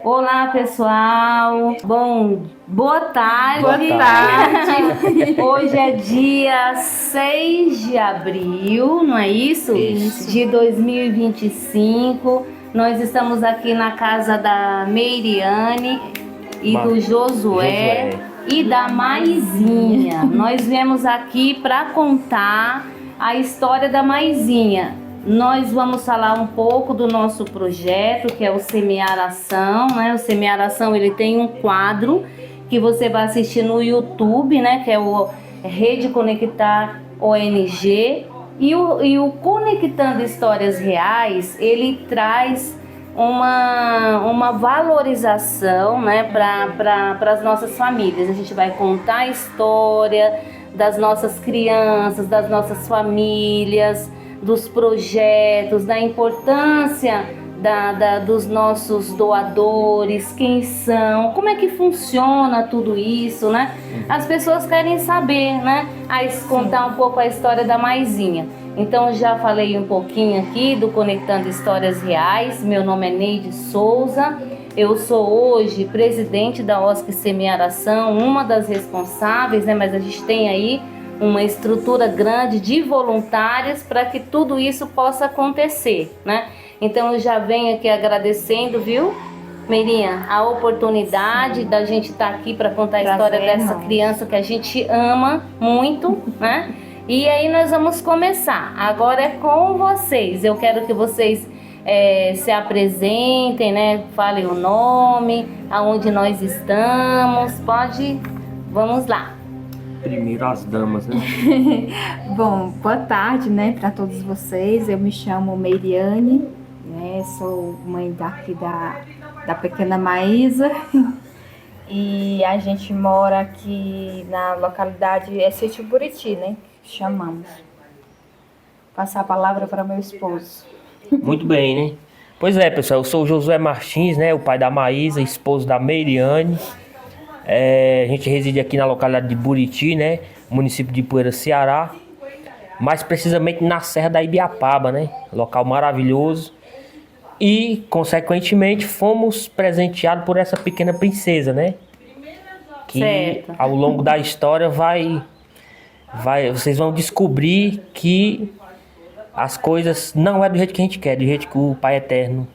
Olá, pessoal. Boa tarde. Boa tarde. Hoje é dia 6 de abril, não é isso? Isso. De 2025. Nós estamos aqui na casa da Meiriane e do Josué e da Maisinha. Nós viemos aqui para contar a história da Maisinha. Nós vamos falar um pouco do nosso projeto, que é o Semear Ação, né? O Semear Ação, ele tem um quadro que você vai assistir no YouTube, né? Que é o Rede Conectar ONG. E o Conectando Histórias Reais, ele traz uma valorização, né, para as nossas famílias. A gente vai contar a história das nossas crianças, das nossas famílias, dos projetos, da importância dos nossos doadores, quem são, como é que funciona tudo isso, né? As pessoas querem saber, né? Aí contar um pouco a história da Maisinha. Então já falei um pouquinho aqui do Conectando Histórias Reais. Meu nome é Neide Souza. Eu sou hoje presidente da OSC Semear Ação, uma das responsáveis, né? Mas a gente tem aí uma estrutura grande de voluntários para que tudo isso possa acontecer, né? Então eu já venho aqui agradecendo, viu, Meirinha, a oportunidade da gente estar aqui para contar a história dessa criança que a gente ama muito, né? E aí nós vamos começar. Agora é com vocês. Eu quero que vocês se apresentem, né? Falem o nome, aonde nós estamos. Vamos lá. Primeiro as damas, né? Bom, boa tarde, né, para todos vocês. Eu me chamo Meiriane, né, sou mãe daqui da pequena Maísa. E a gente mora aqui na localidade, Sítio Buriti, né, chamamos. Passar a palavra para meu esposo. Muito bem, né? Pois é, pessoal, eu sou o Josué Martins, né, o pai da Maísa, esposo da Meiriane. A gente reside aqui na localidade de Buriti, né? Município de Ipueiras, Ceará. Mais precisamente na Serra da Ibiapaba, né? Local maravilhoso. E, consequentemente, fomos presenteados por essa pequena princesa, né? Que certo. Ao longo da história vocês vão descobrir que as coisas não é do jeito que a gente quer, do jeito que o Pai Eterno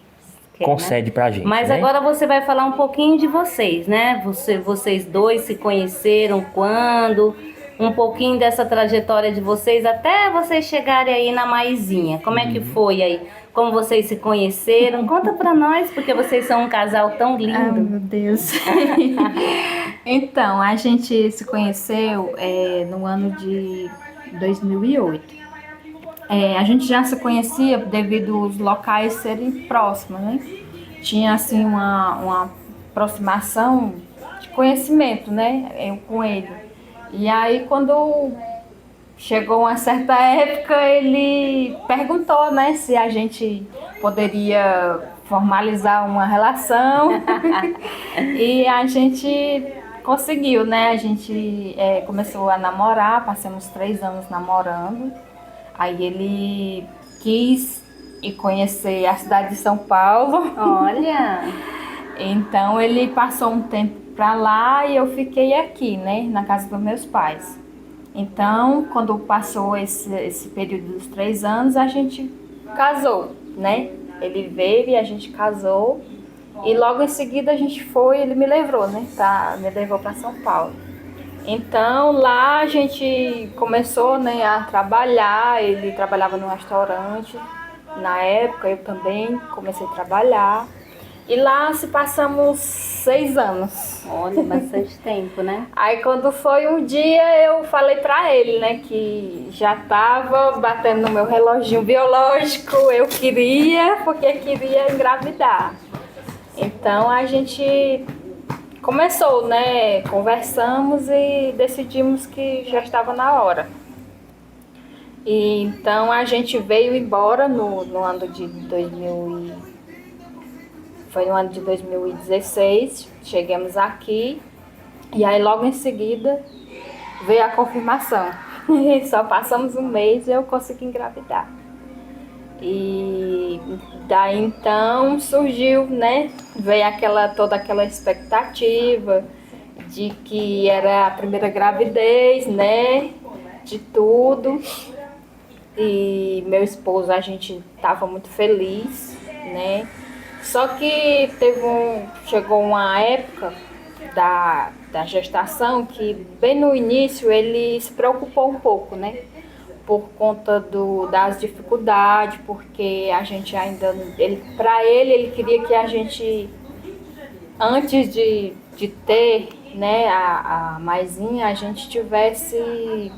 concede pra gente. Mas né? agora você vai falar um pouquinho de vocês, né? Vocês dois se conheceram quando? Um pouquinho dessa trajetória de vocês até vocês chegarem aí na Maisinha. Como é que foi aí? Como vocês se conheceram? Conta pra nós, porque vocês são um casal tão lindo. Ah, meu Deus. Então, a gente se conheceu no ano de 2008. A gente já se conhecia devido aos locais serem próximos, né? Tinha assim uma aproximação de conhecimento, né? Eu com ele. E aí quando chegou uma certa época, ele perguntou, né, se a gente poderia formalizar uma relação. E a gente conseguiu, né? A gente começou a namorar, passamos 3 anos namorando. Aí ele quis ir conhecer a cidade de São Paulo. Olha! Então ele passou um tempo pra lá e eu fiquei aqui, né, na casa dos meus pais. Então, quando passou esse período dos 3 anos, a gente casou, né? Ele veio e a gente casou. E logo em seguida a gente foi, ele me levou, né? Me levou para São Paulo. Então lá a gente começou, né, a trabalhar. Ele trabalhava no restaurante na época, eu também comecei a trabalhar. E lá se passamos 6 anos. Olha, bastante tempo, né? Aí quando foi um dia eu falei pra ele, né, que já tava batendo no meu reloginho biológico, eu queria, porque queria engravidar. Então a gente começou, né, conversamos e decidimos que já estava na hora. E então a gente veio embora no ano de 2016, chegamos aqui e aí logo em seguida veio a confirmação. Só passamos um mês e eu consegui engravidar. E daí então surgiu, né? Veio toda aquela expectativa de que era a primeira gravidez, né? De tudo. E meu esposo, a gente estava muito feliz, né? Só que chegou uma época da gestação que bem no início ele se preocupou um pouco, né? Por conta das dificuldades, porque a gente ainda, ele queria que a gente, antes de ter, né, a maisinha, a gente tivesse,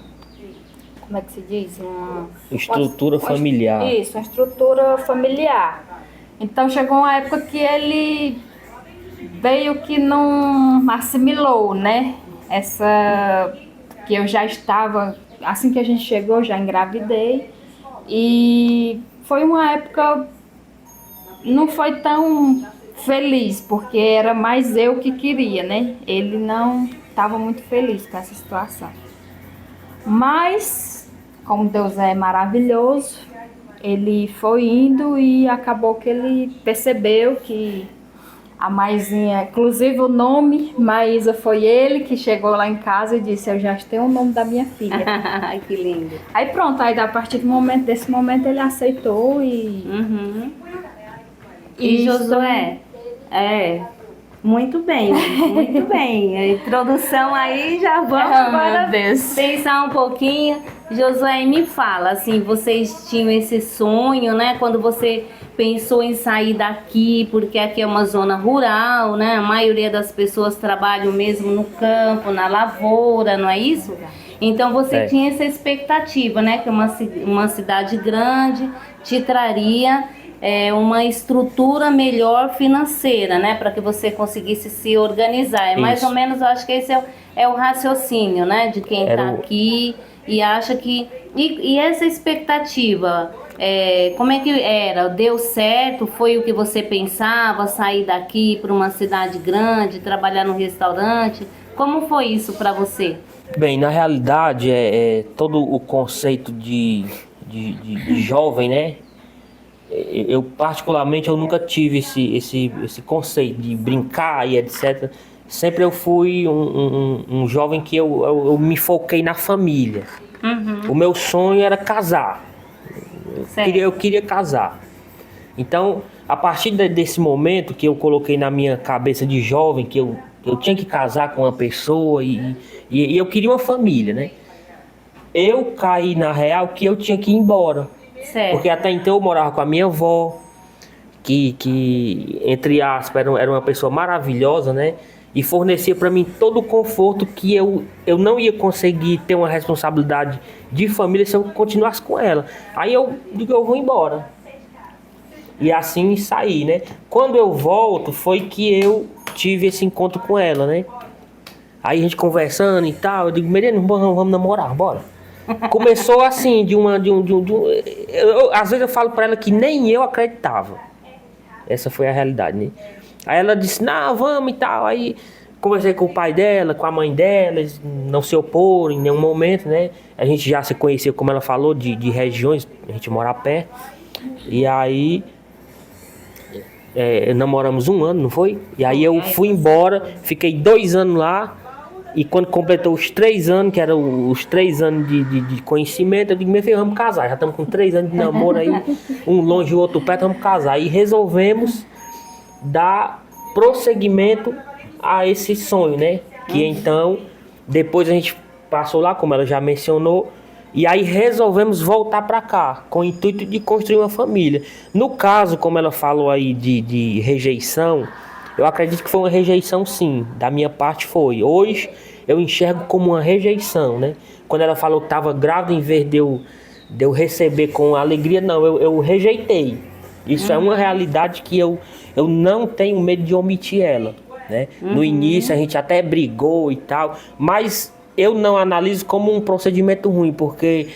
como é que se diz? Estrutura familiar. Isso, uma estrutura familiar. Então chegou uma época que ele veio que não assimilou, né? Que eu já estava, assim que a gente chegou, já engravidei. E foi uma época, não foi tão feliz, porque era mais eu que queria, né? Ele não estava muito feliz com essa situação. Mas, como Deus é maravilhoso, ele foi indo e acabou que ele percebeu que a Maisinha, inclusive o nome Maísa, foi ele que chegou lá em casa e disse: eu já tenho o nome da minha filha. Ai, que lindo. Aí pronto, aí a partir desse momento ele aceitou e... Uhum. E Josué, muito bem, muito bem. A introdução aí, já vamos agora pensar um pouquinho. Josué, me fala, assim, vocês tinham esse sonho, né? Quando você pensou em sair daqui, porque aqui é uma zona rural, né? A maioria das pessoas trabalham mesmo no campo, na lavoura, não é isso? Então você tinha essa expectativa, né? Que uma cidade grande te traria uma estrutura melhor financeira, né? Para que você conseguisse se organizar. É mais ou menos, eu acho que esse é o raciocínio, né? De quem está aqui e acha que... E essa expectativa, como é que era? Deu certo? Foi o que você pensava? Sair daqui para uma cidade grande, trabalhar no restaurante? Como foi isso para você? Bem, na realidade, todo o conceito de jovem, né? Eu particularmente eu nunca tive esse conceito de brincar e etc. Sempre eu fui um jovem que eu me foquei na família. Uhum. O meu sonho era casar. Eu queria casar. Então, a partir desse momento que eu coloquei na minha cabeça de jovem que eu tinha que casar com uma pessoa e eu queria uma família, né? Eu caí na real que eu tinha que ir embora. Certo. Porque até então eu morava com a minha avó, que entre aspas, era uma pessoa maravilhosa, né? E fornecia para mim todo o conforto que eu não ia conseguir ter uma responsabilidade de família se eu continuasse com ela. Aí eu digo, eu vou embora. E assim saí, né? Quando eu volto, foi que eu tive esse encontro com ela, né? Aí a gente conversando e tal, eu digo, Merene, vamos namorar, bora. Começou assim, às vezes eu falo pra ela que nem eu acreditava. Essa foi a realidade, né? Aí ela disse, não, vamos e tal. Aí conversei com o pai dela, com a mãe dela, eles não se oporam em nenhum momento, né? A gente já se conhecia, como ela falou, de regiões, a gente mora a pé. E aí, namoramos 1 ano, não foi? E aí eu fui embora, fiquei 2 anos lá. E quando completou os 3 anos, que eram os 3 anos de conhecimento, eu digo, meu filho, vamos casar. Já estamos com 3 anos de namoro aí, um longe e o outro perto, vamos casar. Aí resolvemos dar prosseguimento a esse sonho, né? Que então, depois a gente passou lá, como ela já mencionou, e aí resolvemos voltar para cá, com o intuito de construir uma família. No caso, como ela falou aí de rejeição, eu acredito que foi uma rejeição sim, da minha parte foi. Hoje eu enxergo como uma rejeição, né? Quando ela falou que estava grávida, em vez de eu receber com alegria, não, eu rejeitei. Isso é uma realidade que eu não tenho medo de omitir ela, né? No início a gente até brigou e tal, mas eu não analiso como um procedimento ruim, porque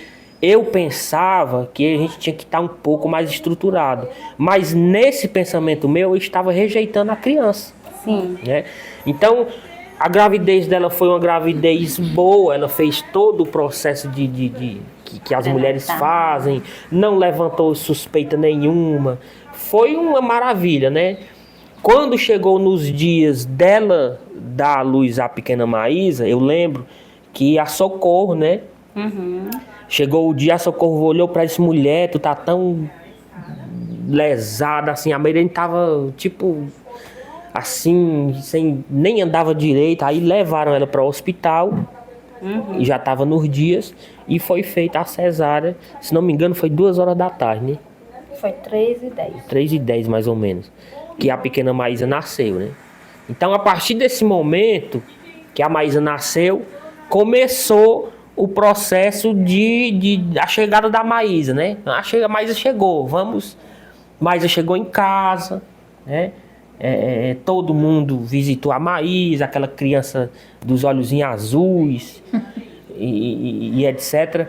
eu pensava que a gente tinha que estar um pouco mais estruturado. Mas nesse pensamento meu, eu estava rejeitando a criança. Sim. Né? Então, a gravidez dela foi uma gravidez boa. Ela fez todo o processo que as mulheres fazem, não levantou suspeita nenhuma. Foi uma maravilha, né? Quando chegou nos dias dela dar à luz à pequena Maísa, eu lembro que a Socorro, né? Chegou o dia, a Socorro olhou pra essa mulher, tu tá tão lesada, assim, a Meirene tava, tipo, assim, sem, nem andava direito, aí levaram ela para o hospital, e já tava nos dias, e foi feita a cesárea, se não me engano foi 2 horas da tarde, né? Foi 3h10. 3h10 mais ou menos, que a pequena Maísa nasceu, né? Então, a partir desse momento que a Maísa nasceu, começou o processo a chegada da Maísa, né? A Maísa chegou, Maísa chegou em casa, né? Todo mundo visitou a Maísa, aquela criança dos olhozinhos azuis e etc.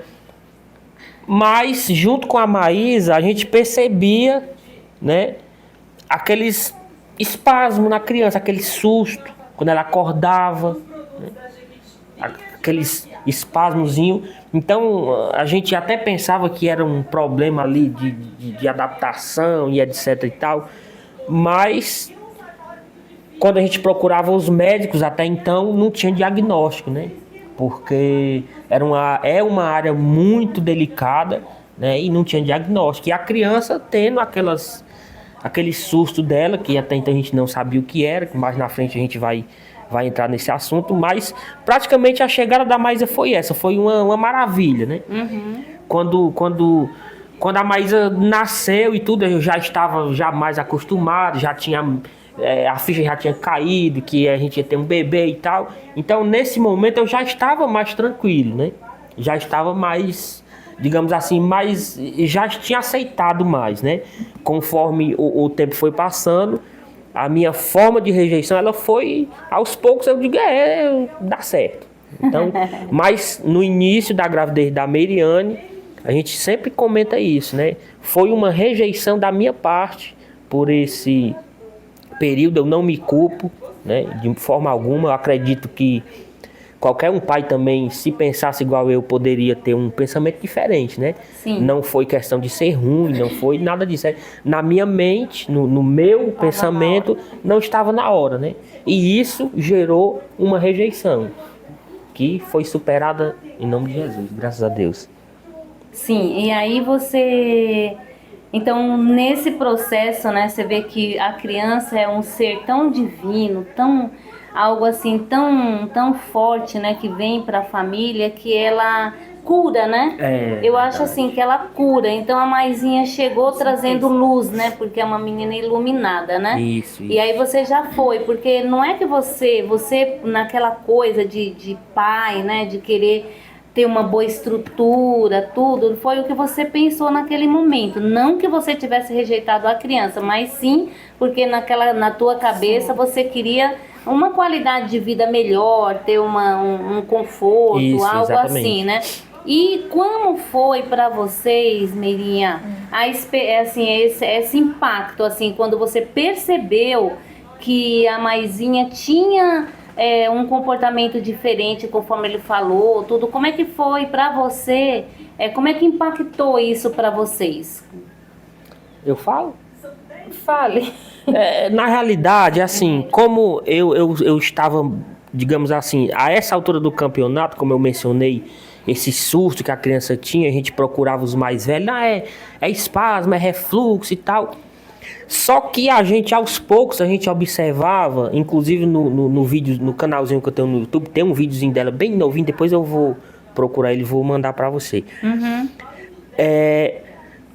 Mas, junto com a Maísa, a gente percebia, né, aqueles espasmos na criança, aquele susto, quando ela acordava, né, aqueles espasmozinhos. Então, a gente até pensava que era um problema ali de adaptação e etc e tal. Mas, quando a gente procurava os médicos, até então, não tinha diagnóstico, né? Porque é uma área muito delicada, né? E não tinha diagnóstico. E a criança tendo aquele susto dela, que até então a gente não sabia o que era, que mais na frente a gente vai entrar nesse assunto, mas praticamente a chegada da Maísa foi essa, foi uma maravilha, né? Quando a Maísa nasceu e tudo, eu já estava mais acostumado, já tinha, a ficha já tinha caído, que a gente ia ter um bebê e tal. Então, nesse momento, eu já estava mais tranquilo, né? Já estava mais, digamos assim, já tinha aceitado mais, né? Conforme o tempo foi passando, a minha forma de rejeição, ela foi, aos poucos eu digo, dá certo. Então, mas no início da gravidez da Meiriane, a gente sempre comenta isso, né? Foi uma rejeição da minha parte por esse período, eu não me culpo, né? De forma alguma, eu acredito que qualquer um pai também, se pensasse igual eu, poderia ter um pensamento diferente, né? Sim. Não foi questão de ser ruim, não foi nada disso. Na minha mente, no meu pensamento, não estava na hora, né? E isso gerou uma rejeição, que foi superada em nome de Jesus, graças a Deus. Sim, e aí você... Então, nesse processo, né, você vê que a criança é um ser tão divino, algo assim, tão forte, né, que vem para a família, que ela cura, né? Eu acho assim, que ela cura. Então, a Maisinha chegou trazendo luz, né, porque é uma menina iluminada, né? Isso. E aí você já foi, porque não é que você naquela coisa de pai, né, de querer ter uma boa estrutura, tudo, foi o que você pensou naquele momento. Não que você tivesse rejeitado a criança, mas sim porque na tua cabeça você queria uma qualidade de vida melhor, ter um conforto, isso, algo exatamente. assim, né? E como foi para vocês, Meirinha, assim, esse impacto, assim, quando você percebeu que a Maisinha tinha um comportamento diferente, conforme ele falou, tudo? Como é que foi para você? Como é que impactou isso para vocês? Eu falo? Fale. Na realidade, assim, como eu estava, digamos assim, a essa altura do campeonato, como eu mencionei, esse susto que a criança tinha, a gente procurava os mais velhos, é espasmo, é refluxo e tal. Só que a gente, aos poucos, a gente observava, inclusive no vídeo, no canalzinho que eu tenho no YouTube, tem um videozinho dela bem novinho, depois eu vou procurar ele e vou mandar pra você.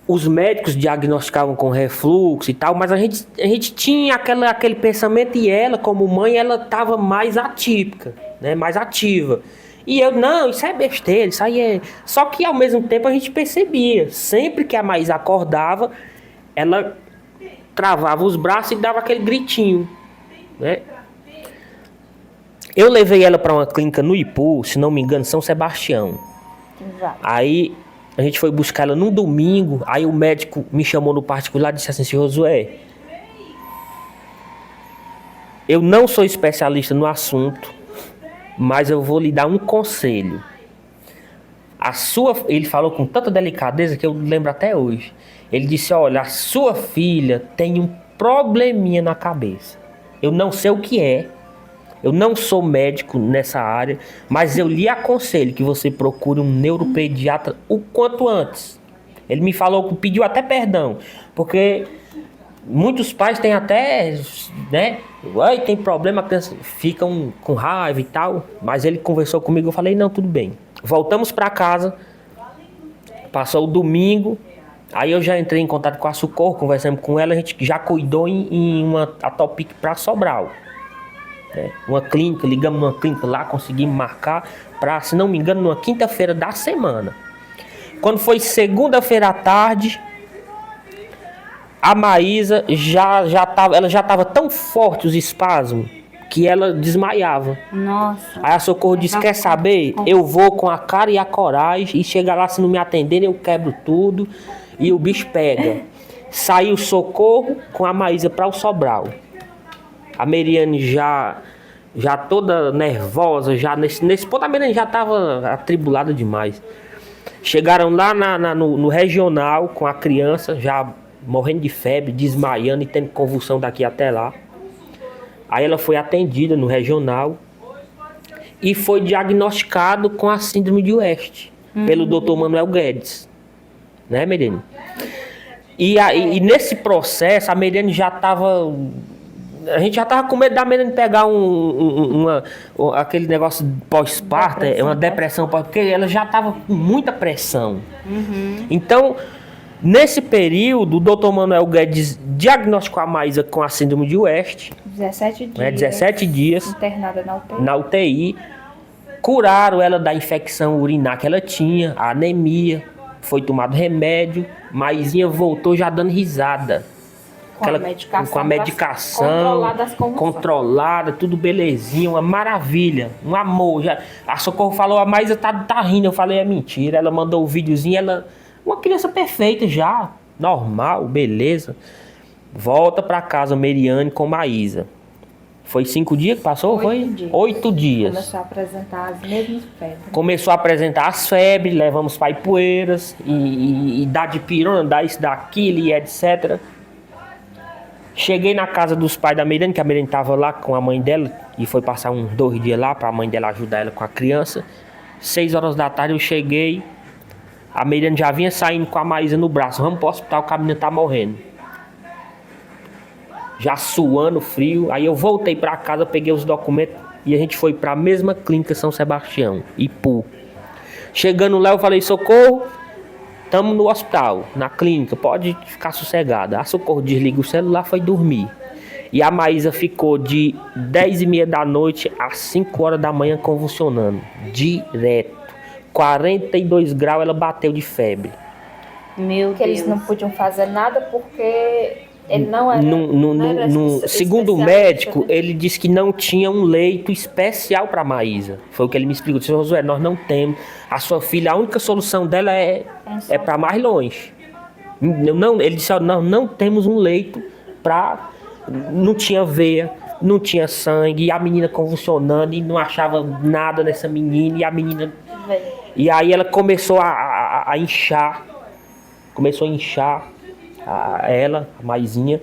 Os médicos diagnosticavam com refluxo e tal, mas a gente tinha aquele pensamento, e ela, como mãe, ela estava mais atípica, né, mais ativa. E eu, não, isso é besteira, isso aí é... Só que ao mesmo tempo a gente percebia, sempre que a Maísa acordava, ela travava os braços e dava aquele gritinho, né? Eu levei ela para uma clínica no Ipu, se não me engano, São Sebastião. Exato. Aí a gente foi buscar ela num domingo, aí o médico me chamou no particular e disse assim: Senhor Josué, eu não sou especialista no assunto, mas eu vou lhe dar um conselho. Ele falou com tanta delicadeza que eu lembro até hoje. Ele disse, olha, a sua filha tem um probleminha na cabeça. Eu não sei o que é. Eu não sou médico nessa área, mas eu lhe aconselho que você procure um neuropediatra o quanto antes. Ele me falou, pediu até perdão, porque muitos pais têm até, né? Ai, tem problema, a criança ficam com raiva e tal. Mas ele conversou comigo, eu falei, não, tudo bem. Voltamos para casa, passou o domingo, aí eu já entrei em contato com a Socorro, conversamos com ela, a gente já cuidou em uma Atopic para Sobral. Né? Uma clínica, ligamos numa clínica lá, conseguimos marcar para, se não me engano, numa quinta-feira da semana. Quando foi segunda-feira à tarde, a Maísa ela já estava tão forte os espasmos que ela desmaiava. Nossa. Aí a Socorro disse, quer saber? Eu vou com a cara e a coragem e chegar lá, se não me atenderem, eu quebro tudo e o bicho pega. Saiu Socorro com a Maísa para o Sobral. A Meriane já toda nervosa, já nesse ponto a Meriane já estava atribulada demais. Chegaram lá no regional com a criança, já morrendo de febre, desmaiando e tendo convulsão daqui até lá. Aí ela foi atendida no regional e foi diagnosticado com a síndrome de West, pelo Dr. Manuel Guedes. Né, Meriane? E nesse processo, a Meriane já estava... A gente já estava com medo da Meriane pegar aquele negócio pós-parto, uma depressão, porque ela já estava com muita pressão. Então... Nesse período, o Dr. Manuel Guedes diagnosticou a Maísa com a síndrome de West. 17 dias. 17 dias. Internada na UTI. Na UTI. Curaram ela da infecção urinar que ela tinha, a anemia. Foi tomado remédio. Maisinha voltou já dando risada. Com a medicação. Controlada, tudo belezinha, uma maravilha. Um amor. A Socorro falou, a Maísa tá rindo. Eu falei, é mentira. Ela mandou o videozinho, uma criança perfeita já, normal, beleza. Volta pra casa Meriane com Maísa. Foi 5 dias que passou? 8 dias. Começou a apresentar as mesmas febres. Começou a apresentar as febres, levamos para Ipueiras, e dá de pirona, dá isso, daquilo e etc. Cheguei na casa dos pais da Meriane, que a Meriane estava lá com a mãe dela, e foi passar 2 dias lá para a mãe dela ajudar ela com a criança. 6 horas da tarde eu cheguei. A Meriane já vinha saindo com a Maísa no braço. Vamos pro hospital, que a menina tá morrendo. Já suando, frio. Aí eu voltei pra casa, peguei os documentos e a gente foi pra mesma clínica São Sebastião, Ipu. Chegando lá eu falei, Socorro, tamo no hospital, na clínica, pode ficar sossegada. A Socorro desliga o celular, foi dormir. E a Maísa ficou de 10h30 da noite às 5 horas da manhã convulsionando. Direto. 42 graus ela bateu de febre. Meu Deus. Eles não podiam fazer nada porque ele não era... Segundo o médico, ele disse que não tinha um leito especial para Maísa. Foi o que ele me explicou. Disse, Josué, nós não temos. A sua filha, a única solução dela é para mais longe. Ele disse, nós não temos um leito para... Não tinha veia, não tinha sangue. E a menina convulsionando e não achava nada nessa menina. E a menina... E aí ela começou a inchar. Começou a inchar ela, a Maisinha.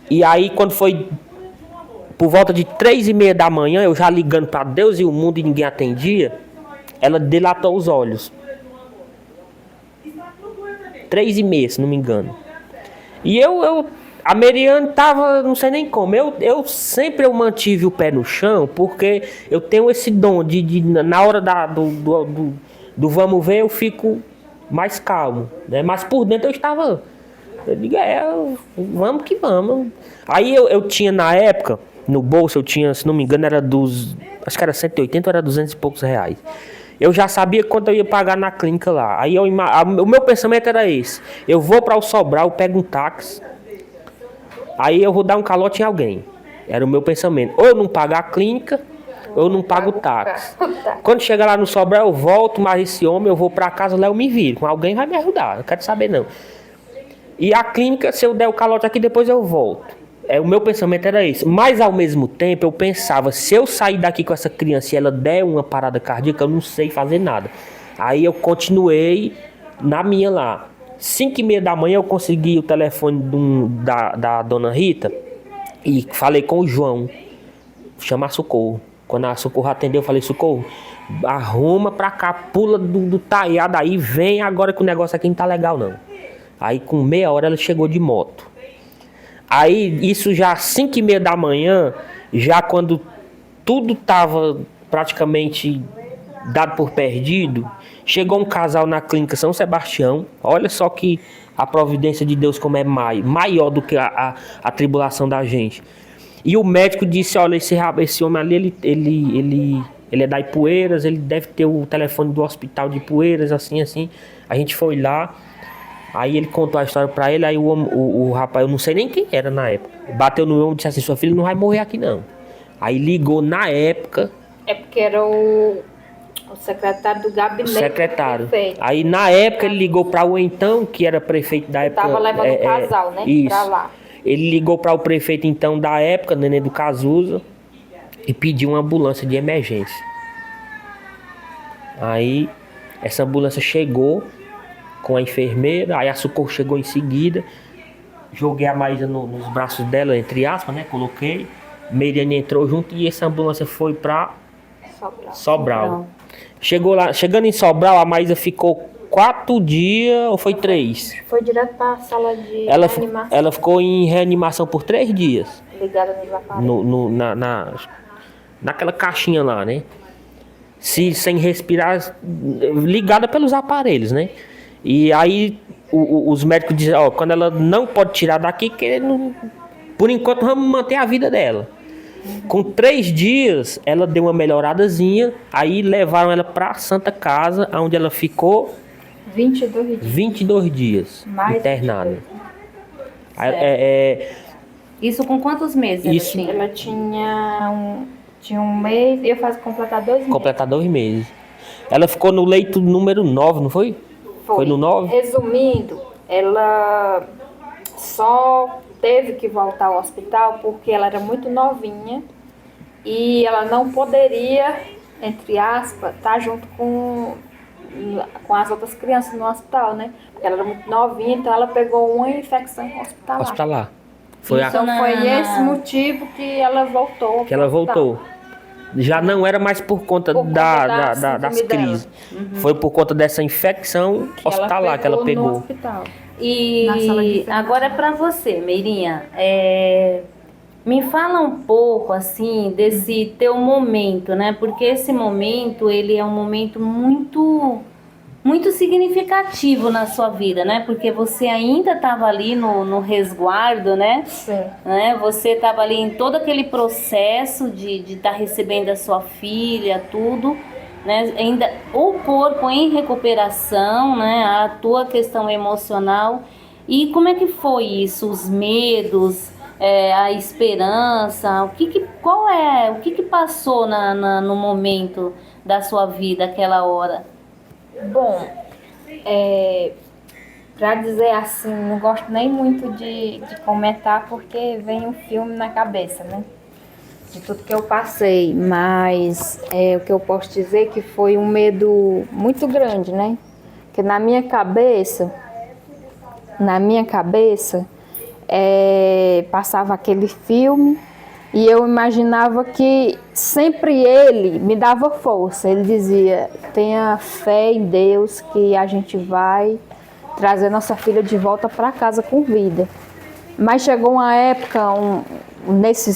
E aí quando foi por volta de 3h30 da manhã, eu já ligando para Deus e o mundo e ninguém atendia, ela dilatou os olhos. 3h30, se não me engano. E a Meriane tava, não sei nem como. Eu sempre mantive o pé no chão, porque eu tenho esse dom de na hora do vamos ver, eu fico mais calmo, né? Mas por dentro eu estava... Eu digo, vamos que vamos. Aí eu tinha na época, no bolso eu tinha, se não me engano, acho que era 180 ou era 200 e poucos reais. Eu já sabia quanto eu ia pagar na clínica lá. Aí o meu pensamento era esse. Eu vou para o Sobral, eu pego um táxi. Aí eu vou dar um calote em alguém. Era o meu pensamento. Ou eu não pago a clínica, ou eu não pago o táxi. Quando chegar lá no Sobral, eu volto, mas esse homem, eu vou pra casa lá, eu me viro. Alguém vai me ajudar, não quero saber não. E a clínica, se eu der o calote aqui, depois eu volto. O meu pensamento era esse. Mas ao mesmo tempo, eu pensava, se eu sair daqui com essa criança e ela der uma parada cardíaca, eu não sei fazer nada. Aí eu continuei na minha lá. 5h30 da manhã eu consegui o telefone da dona Rita e falei com o João, chamar Socorro. Quando a Socorro atendeu, eu falei, Socorro, arruma pra cá, pula do talhado aí, vem agora que o negócio aqui não tá legal não. Aí com meia hora ela chegou de moto. Aí isso já às 5h30 da manhã, já quando tudo tava praticamente dado por perdido, chegou um casal na clínica São Sebastião. Olha só que a providência de Deus como é maior do que a tribulação da gente. E o médico disse, olha, esse homem ali, ele é da Ipueiras, ele deve ter o telefone do hospital de Ipueiras, assim. A gente foi lá, aí ele contou a história pra ele, aí o rapaz, eu não sei nem quem era na época, bateu no ombro e disse assim, sua filha não vai morrer aqui não. Aí ligou na época... É porque era o secretário do gabinete. Secretário. Aí na época ele ligou para o então, que era prefeito da época. Tava levando o casal, né? Isso. Pra lá. Ele ligou para o prefeito então da época, Nenê do Cazuza, e pediu uma ambulância de emergência. Aí essa ambulância chegou com a enfermeira, aí a Socorro chegou em seguida, joguei a Maísa nos braços dela, entre aspas, né? Coloquei. Meiriane entrou junto e essa ambulância foi para Sobral. Chegando em Sobral, a Maísa ficou 4 dias ou foi 3? Foi direto para a sala de reanimação. Ela ficou em reanimação por 3 dias. Ligada nos aparelhos. Naquela caixinha lá, né? Sem respirar, ligada pelos aparelhos, né? E aí os médicos dizem, ó, quando ela não pode tirar daqui, por enquanto vamos manter a vida dela. Com 3 dias, ela deu uma melhoradazinha, aí levaram ela pra Santa Casa, onde ela ficou 22 dias internada. Isso com quantos meses? Ela tinha um mês, ia completar 2 meses. Completar 2 meses. Ela ficou no leito número 9, não foi? Foi no 9? Resumindo, ela só teve que voltar ao hospital porque ela era muito novinha e ela não poderia, entre aspas, estar junto com as outras crianças no hospital, né? Porque ela era muito novinha, então ela pegou uma infecção hospitalar. Foi esse motivo que ela voltou. Que ela voltou. Já não era mais por conta das crises. Uhum. Foi por conta dessa infecção hospitalar que ela pegou. No hospital. E agora é para você, Meirinha. Me fala um pouco assim desse teu momento, né? Porque esse momento ele é um momento muito significativo na sua vida, né? Porque você ainda estava ali no resguardo, né? Sim. Né? Você estava ali em todo aquele processo de estar recebendo a sua filha, tudo, né? Ainda o corpo em recuperação, né? A tua questão emocional. E como é que foi isso? Os medos, a esperança? O que passou no momento da sua vida, aquela hora? Bom, pra dizer assim, não gosto nem muito de comentar porque vem um filme na cabeça, né? De tudo que eu passei, mas o que eu posso dizer é que foi um medo muito grande, né? Porque na minha cabeça, passava aquele filme e eu imaginava que sempre ele me dava força. Ele dizia, tenha fé em Deus que a gente vai trazer nossa filha de volta para casa com vida. Mas chegou uma época,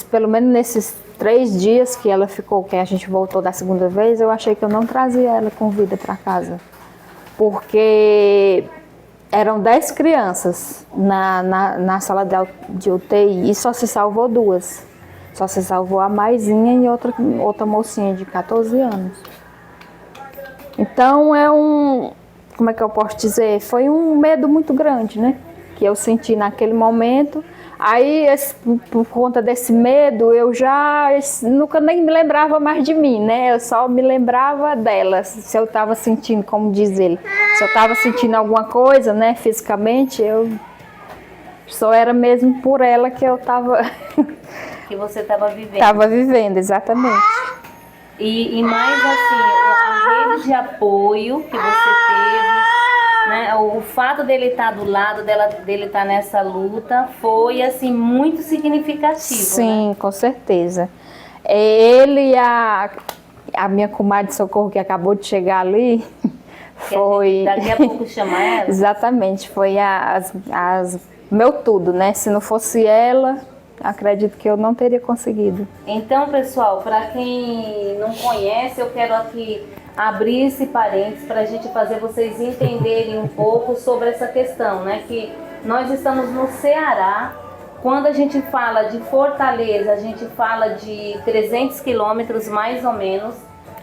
pelo menos nesses 3 dias que ela ficou, que a gente voltou da segunda vez, eu achei que eu não trazia ela com vida para casa. Porque eram 10 crianças na sala de UTI e só se salvou 2. Só se salvou a Maisinha e outra mocinha de 14 anos. Então como é que eu posso dizer? Foi um medo muito grande, né? Que eu senti naquele momento. Aí, por conta desse medo, eu nunca nem me lembrava mais de mim, né? Eu só me lembrava dela. Se eu estava sentindo, como diz ele, se eu estava sentindo alguma coisa, né, fisicamente, eu só era mesmo por ela que eu estava... Que você estava vivendo. Estava vivendo, exatamente. E mais assim, rede de apoio que você teve, né? O fato dele estar do lado dele estar nessa luta foi assim muito significativo. Sim, né? com certeza. Ele e a minha comadre de Socorro, que acabou de chegar ali, foi... Daqui a pouco chama ela. Exatamente, foi meu tudo, né? Se não fosse ela, acredito que eu não teria conseguido. Então, pessoal, para quem não conhece, eu quero aqui abrir esse parênteses para a gente fazer vocês entenderem um pouco sobre essa questão, né? Que nós estamos no Ceará. Quando a gente fala de Fortaleza, a gente fala de 300 quilômetros mais ou menos.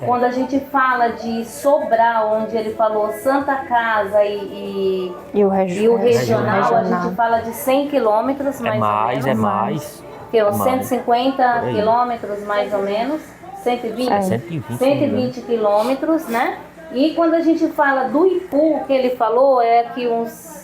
Quando a gente fala de Sobral, onde ele falou Santa Casa e o regional, a gente fala de 100 quilômetros mais ou menos. É mais. Que uns 150 quilômetros mais ou menos. 120? 120 quilômetros, né? E quando a gente fala do Ipu, que ele falou, é que uns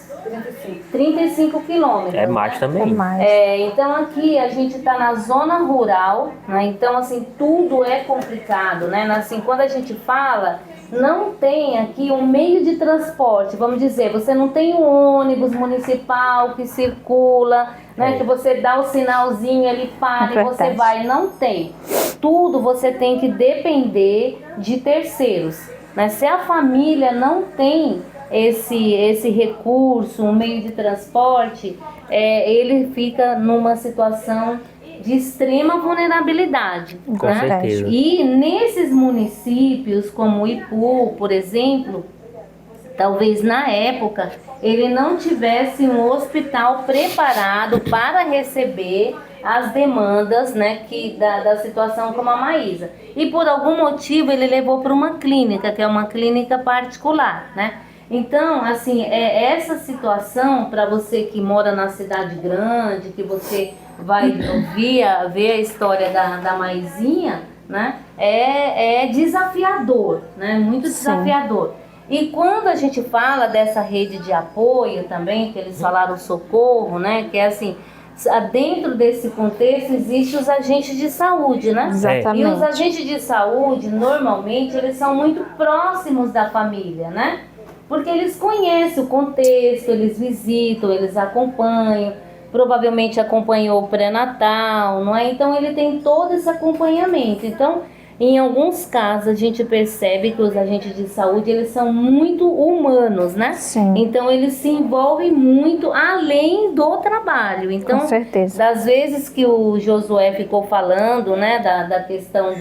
35 quilômetros. É mais, né? Também. É mais. Então aqui a gente está na zona rural, né? Então assim, tudo é complicado, né? Assim, quando a gente fala, não tem aqui um meio de transporte, vamos dizer, você não tem um ônibus municipal que circula, né? Que você dá o sinalzinho, ele para e você vai, não tem. Tudo você tem que depender de terceiros, né? Se a família não tem esse recurso, um meio de transporte, ele fica numa situação de extrema vulnerabilidade. Com né? certeza. E nesses municípios, como Ipu, por exemplo, talvez na época ele não tivesse um hospital preparado para receber as demandas, né, da situação como a Maísa. E por algum motivo ele levou para uma clínica, que é uma clínica particular, né? Então, assim, essa situação, para você que mora na cidade grande, que você vai ver a história da Maisinha, né? É desafiador, né? Muito desafiador. E quando a gente fala dessa rede de apoio também, que eles falaram socorro, né? Que é assim, dentro desse contexto existem os agentes de saúde, né? Exatamente. E os agentes de saúde, normalmente, eles são muito próximos da família, né? Porque eles conhecem o contexto, eles visitam, eles acompanham, provavelmente acompanhou o pré-natal, não é? Então ele tem todo esse acompanhamento. Então, em alguns casos, a gente percebe que os agentes de saúde, eles são muito humanos, né? Sim. Então eles se envolvem muito além do trabalho. Então, com certeza. das vezes que o Josué ficou falando, né, da questão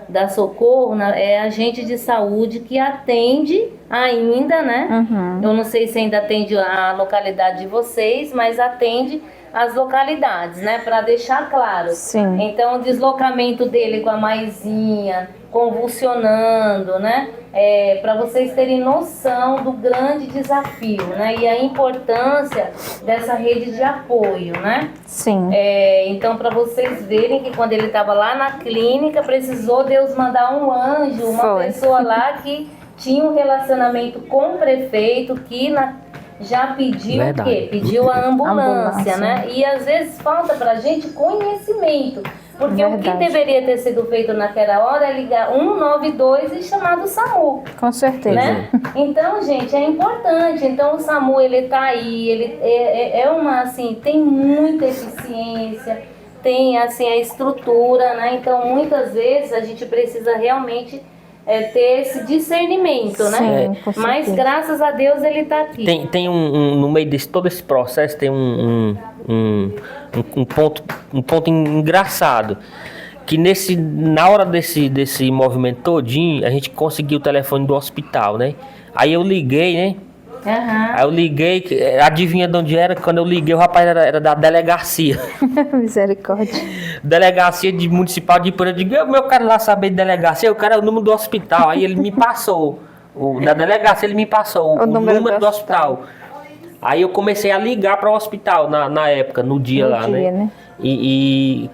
da Socorro, é agente de saúde que atende ainda, né? Uhum. Eu não sei se ainda atende a localidade de vocês, mas atende as localidades, né? Para deixar claro. Sim. Então, o deslocamento dele com a Maisinha, convulsionando, né? Para vocês terem noção do grande desafio, né? E a importância dessa rede de apoio, né? Sim. Então, para vocês verem que quando ele estava lá na clínica, precisou Deus mandar um anjo, uma pessoa lá que tinha um relacionamento com o prefeito, que já pediu o quê? Pediu a ambulância, né? E às vezes falta pra gente conhecimento. Porque o que deveria ter sido feito naquela hora é ligar 192 e chamar do SAMU. Com certeza. Né? Então, gente, é importante. Então, o SAMU, ele tá aí, ele tem muita eficiência, tem, assim, a estrutura, né? Então, muitas vezes, a gente precisa realmente ter esse discernimento, né? Sim, mas graças a Deus ele está aqui. Tem no meio de todo esse processo tem um ponto engraçado, que na hora desse movimento todinho, a gente conseguiu o telefone do hospital, né? Aí eu liguei, né? Uhum. Aí eu liguei, adivinha de onde era? Quando eu liguei, o rapaz era da delegacia. Misericórdia. Delegacia municipal de Iporã. Eu digo, meu cara lá saber de delegacia, o cara é o número do hospital. Aí ele me passou, da delegacia ele me passou o número do hospital. Aí eu comecei a ligar para o hospital na época, no dia lá, né? E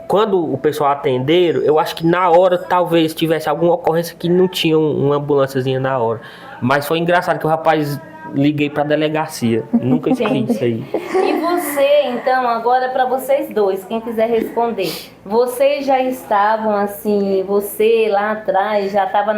quando o pessoal atenderam, eu acho que na hora talvez tivesse alguma ocorrência que não tinha uma ambulânciazinha na hora. Mas foi engraçado que o rapaz liguei pra delegacia. Nunca esqueci isso aí. E você, então, agora para vocês dois, quem quiser responder, vocês já estavam assim, você lá atrás já estava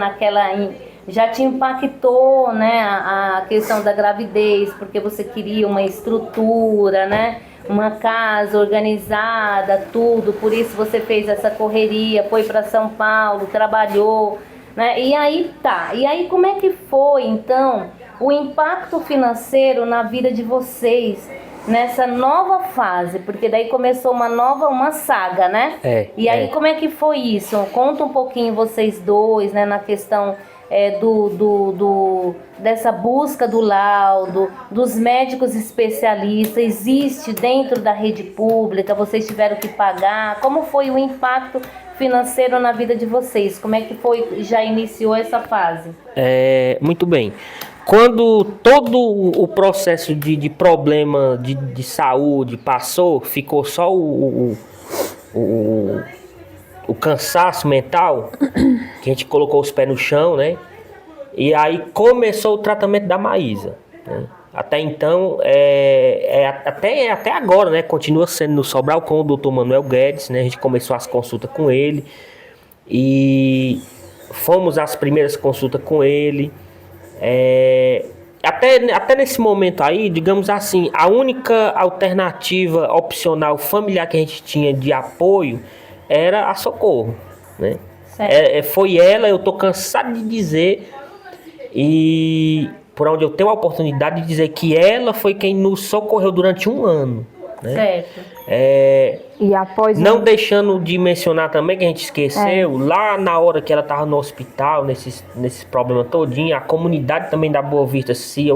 já te impactou, né, a questão da gravidez, porque você queria uma estrutura, né, uma casa organizada, tudo, por isso você fez essa correria, foi para São Paulo, trabalhou, né, e aí como é que foi, então, o impacto financeiro na vida de vocês, nessa nova fase, porque daí começou uma saga, né? E aí como é que foi isso? Conta um pouquinho vocês dois, né, na questão dessa busca do laudo, dos médicos especialistas, existe dentro da rede pública, vocês tiveram que pagar, como foi o impacto financeiro na vida de vocês? Como é que foi, já iniciou essa fase? Muito bem. Quando todo o processo de problema de saúde passou, ficou só o cansaço mental, que a gente colocou os pés no chão, né? E aí começou o tratamento da Maísa, né? Até então, até agora, né? Continua sendo no Sobral com o Dr. Manuel Guedes, né? A gente começou as consultas com ele e fomos às primeiras consultas com ele. Até nesse momento aí, digamos assim, a única alternativa opcional familiar que a gente tinha de apoio era a Socorro, né? Foi ela, eu tô cansado de dizer, e por onde eu tenho a oportunidade de dizer que ela foi quem nos socorreu durante um ano, né? Certo. E após não deixando de mencionar também, que a gente esqueceu, lá na hora que ela estava no hospital, nesse problema todinho, a comunidade também da Boa Vista se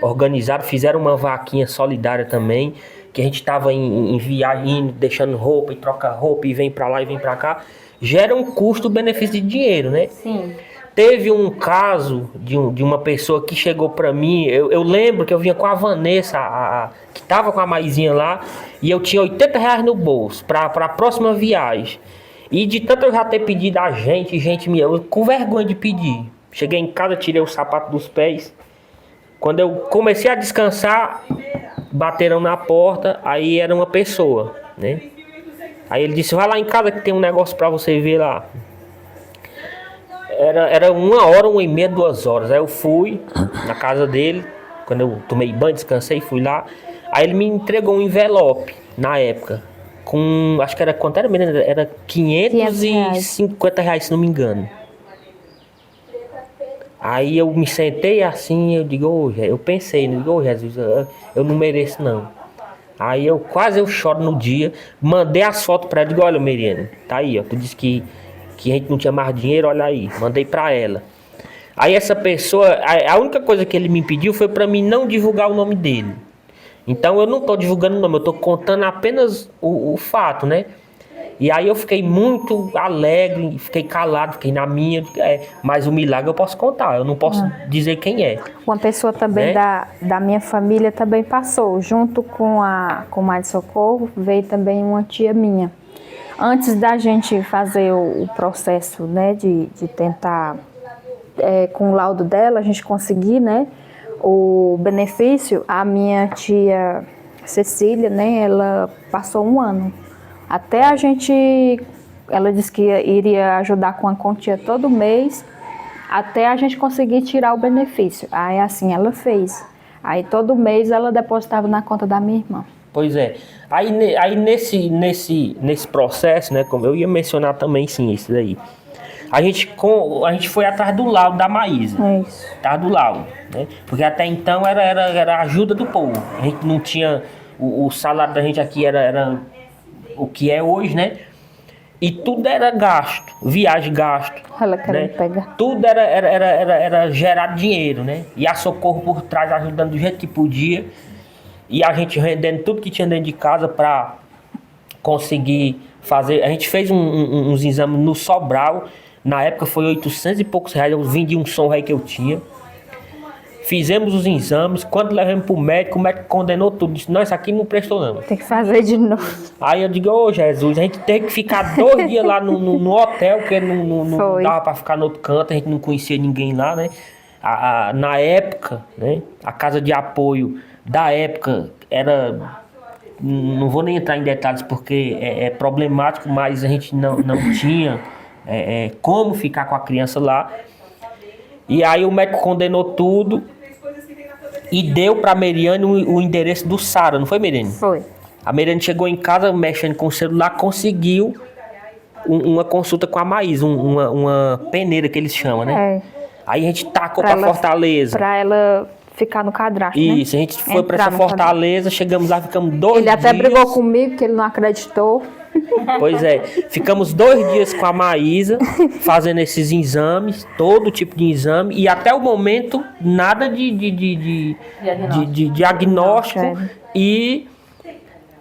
organizaram, fizeram uma vaquinha solidária também, que a gente estava em viagem, deixando roupa e troca roupa e vem para lá e vem para cá, gera um custo-benefício de dinheiro, né? Sim. Teve um caso de uma pessoa que chegou pra mim, eu lembro que eu vinha com a Vanessa, que tava com a Maisinha lá, e eu tinha R$80 no bolso pra próxima viagem. E de tanto eu já ter pedido a gente eu com vergonha de pedir. Cheguei em casa, tirei o sapato dos pés. Quando eu comecei a descansar, bateram na porta, aí era uma pessoa, né? Aí ele disse, vai lá em casa que tem um negócio pra você ver lá. Era 1h, 1h30, 2h. Aí eu fui na casa dele, quando eu tomei banho, descansei, fui lá. Aí ele me entregou um envelope, na época, com, acho que era quanto era mesmo? Era R$550, se não me engano. Aí eu me sentei assim, eu digo, eu pensei, Jesus, eu não mereço não. Aí eu choro no dia, mandei as fotos pra ela, digo, olha, Meriane, tá aí, ó, tu disse que a gente não tinha mais dinheiro, olha aí, mandei pra ela. Aí essa pessoa, a única coisa que ele me pediu foi pra mim não divulgar o nome dele. Então eu não tô divulgando o nome, eu tô contando apenas o fato, né? E aí eu fiquei muito alegre, fiquei calado, fiquei na minha, mas o milagre eu posso contar, eu não posso dizer quem é. Uma pessoa também, né, da minha família também passou, junto com a Mãe de Socorro, veio também uma tia minha. Antes da gente fazer o processo, né, de tentar, com o laudo dela, a gente conseguir, né, o benefício, a minha tia Cecília, né, ela passou um ano. Até a gente, ela disse que iria ajudar com a quantia todo mês, até a gente conseguir tirar o benefício. Aí assim ela fez. Aí todo mês ela depositava na conta da minha irmã. Pois é. Aí nesse processo, né, como eu ia mencionar também, sim, isso daí. A gente foi atrás do laudo da Maísa. Isso. Atrás do laudo, né? Porque até então era a ajuda do povo. A gente não tinha, o salário da gente aqui era o que é hoje, né? E tudo era gasto, viagem gasto. Ela queria né? pegar. Tudo era gerado dinheiro, né? E a Socorro por trás ajudando do jeito que podia. E a gente rendendo tudo que tinha dentro de casa para conseguir fazer. A gente fez uns exames no Sobral. Na época foi 800 e poucos reais. Eu vendi um som aí que eu tinha. Fizemos os exames. Quando levamos pro médico, o médico condenou tudo. Disse, não, isso aqui não prestou não. Tem que fazer de novo. Aí eu digo, ô Jesus, a gente teve que ficar 2 dias lá no hotel, porque não dava para ficar no outro canto. A gente não conhecia ninguém lá, né? Na época, né? A casa de apoio da época era não vou nem entrar em detalhes porque é problemático, mas a gente não tinha como ficar com a criança lá. E aí o médico condenou tudo e deu para a Meriane o endereço do Sara, não foi, Meriane? Foi. A Meriane chegou em casa mexendo com o celular, conseguiu uma consulta com a Maísa, uma peneira que eles chamam, né? Aí a gente tacou pra Fortaleza. Pra ela ficar no cadastro, Isso, né? a gente foi pra essa Fortaleza, chegamos lá, ficamos 2 dias. Ele até brigou comigo, que ele não acreditou. Pois é, ficamos 2 dias com a Maísa, fazendo esses exames, todo tipo de exame, e até o momento, nada de diagnóstico. E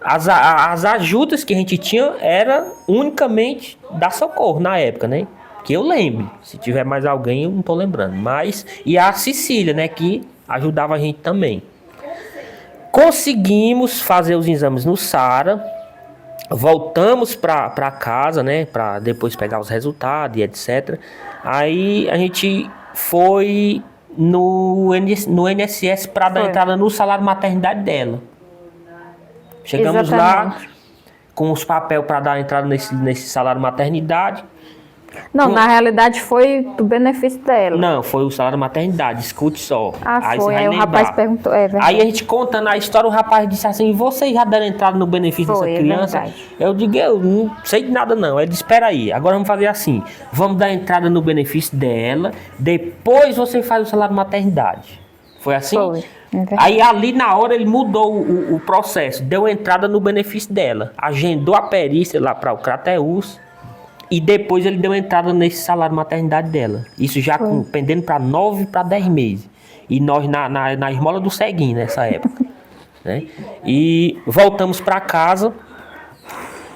as ajudas que a gente tinha era unicamente da Socorro na época, né? Que eu lembro. Se tiver mais alguém, eu não tô lembrando. Mas, e a Cecília, né? Que ajudava a gente também. Conseguimos fazer os exames no Sara. Voltamos pra casa, né? Pra depois pegar os resultados e etc. Aí a gente foi no INSS para dar entrada no salário maternidade dela. Chegamos lá com os papéis para dar entrada nesse salário maternidade. Não, na realidade foi do benefício dela. Não, foi o salário maternidade, escute só. Aí foi, aí o rapaz perguntou, Aí a gente contando a história, o rapaz disse assim, vocês já deram entrada no benefício dessa criança? Eu digo, eu não sei de nada não. Ele disse, espera aí, agora vamos fazer assim, vamos dar entrada no benefício dela, depois você faz o salário maternidade. Foi assim? Foi. Aí ali na hora ele mudou o processo, deu entrada no benefício dela, agendou a perícia lá para o Crateus e depois ele deu entrada nesse salário maternidade dela. Isso já pendendo para 9 para 10 meses. E nós na esmola do ceguinho nessa época. Né? E voltamos para casa.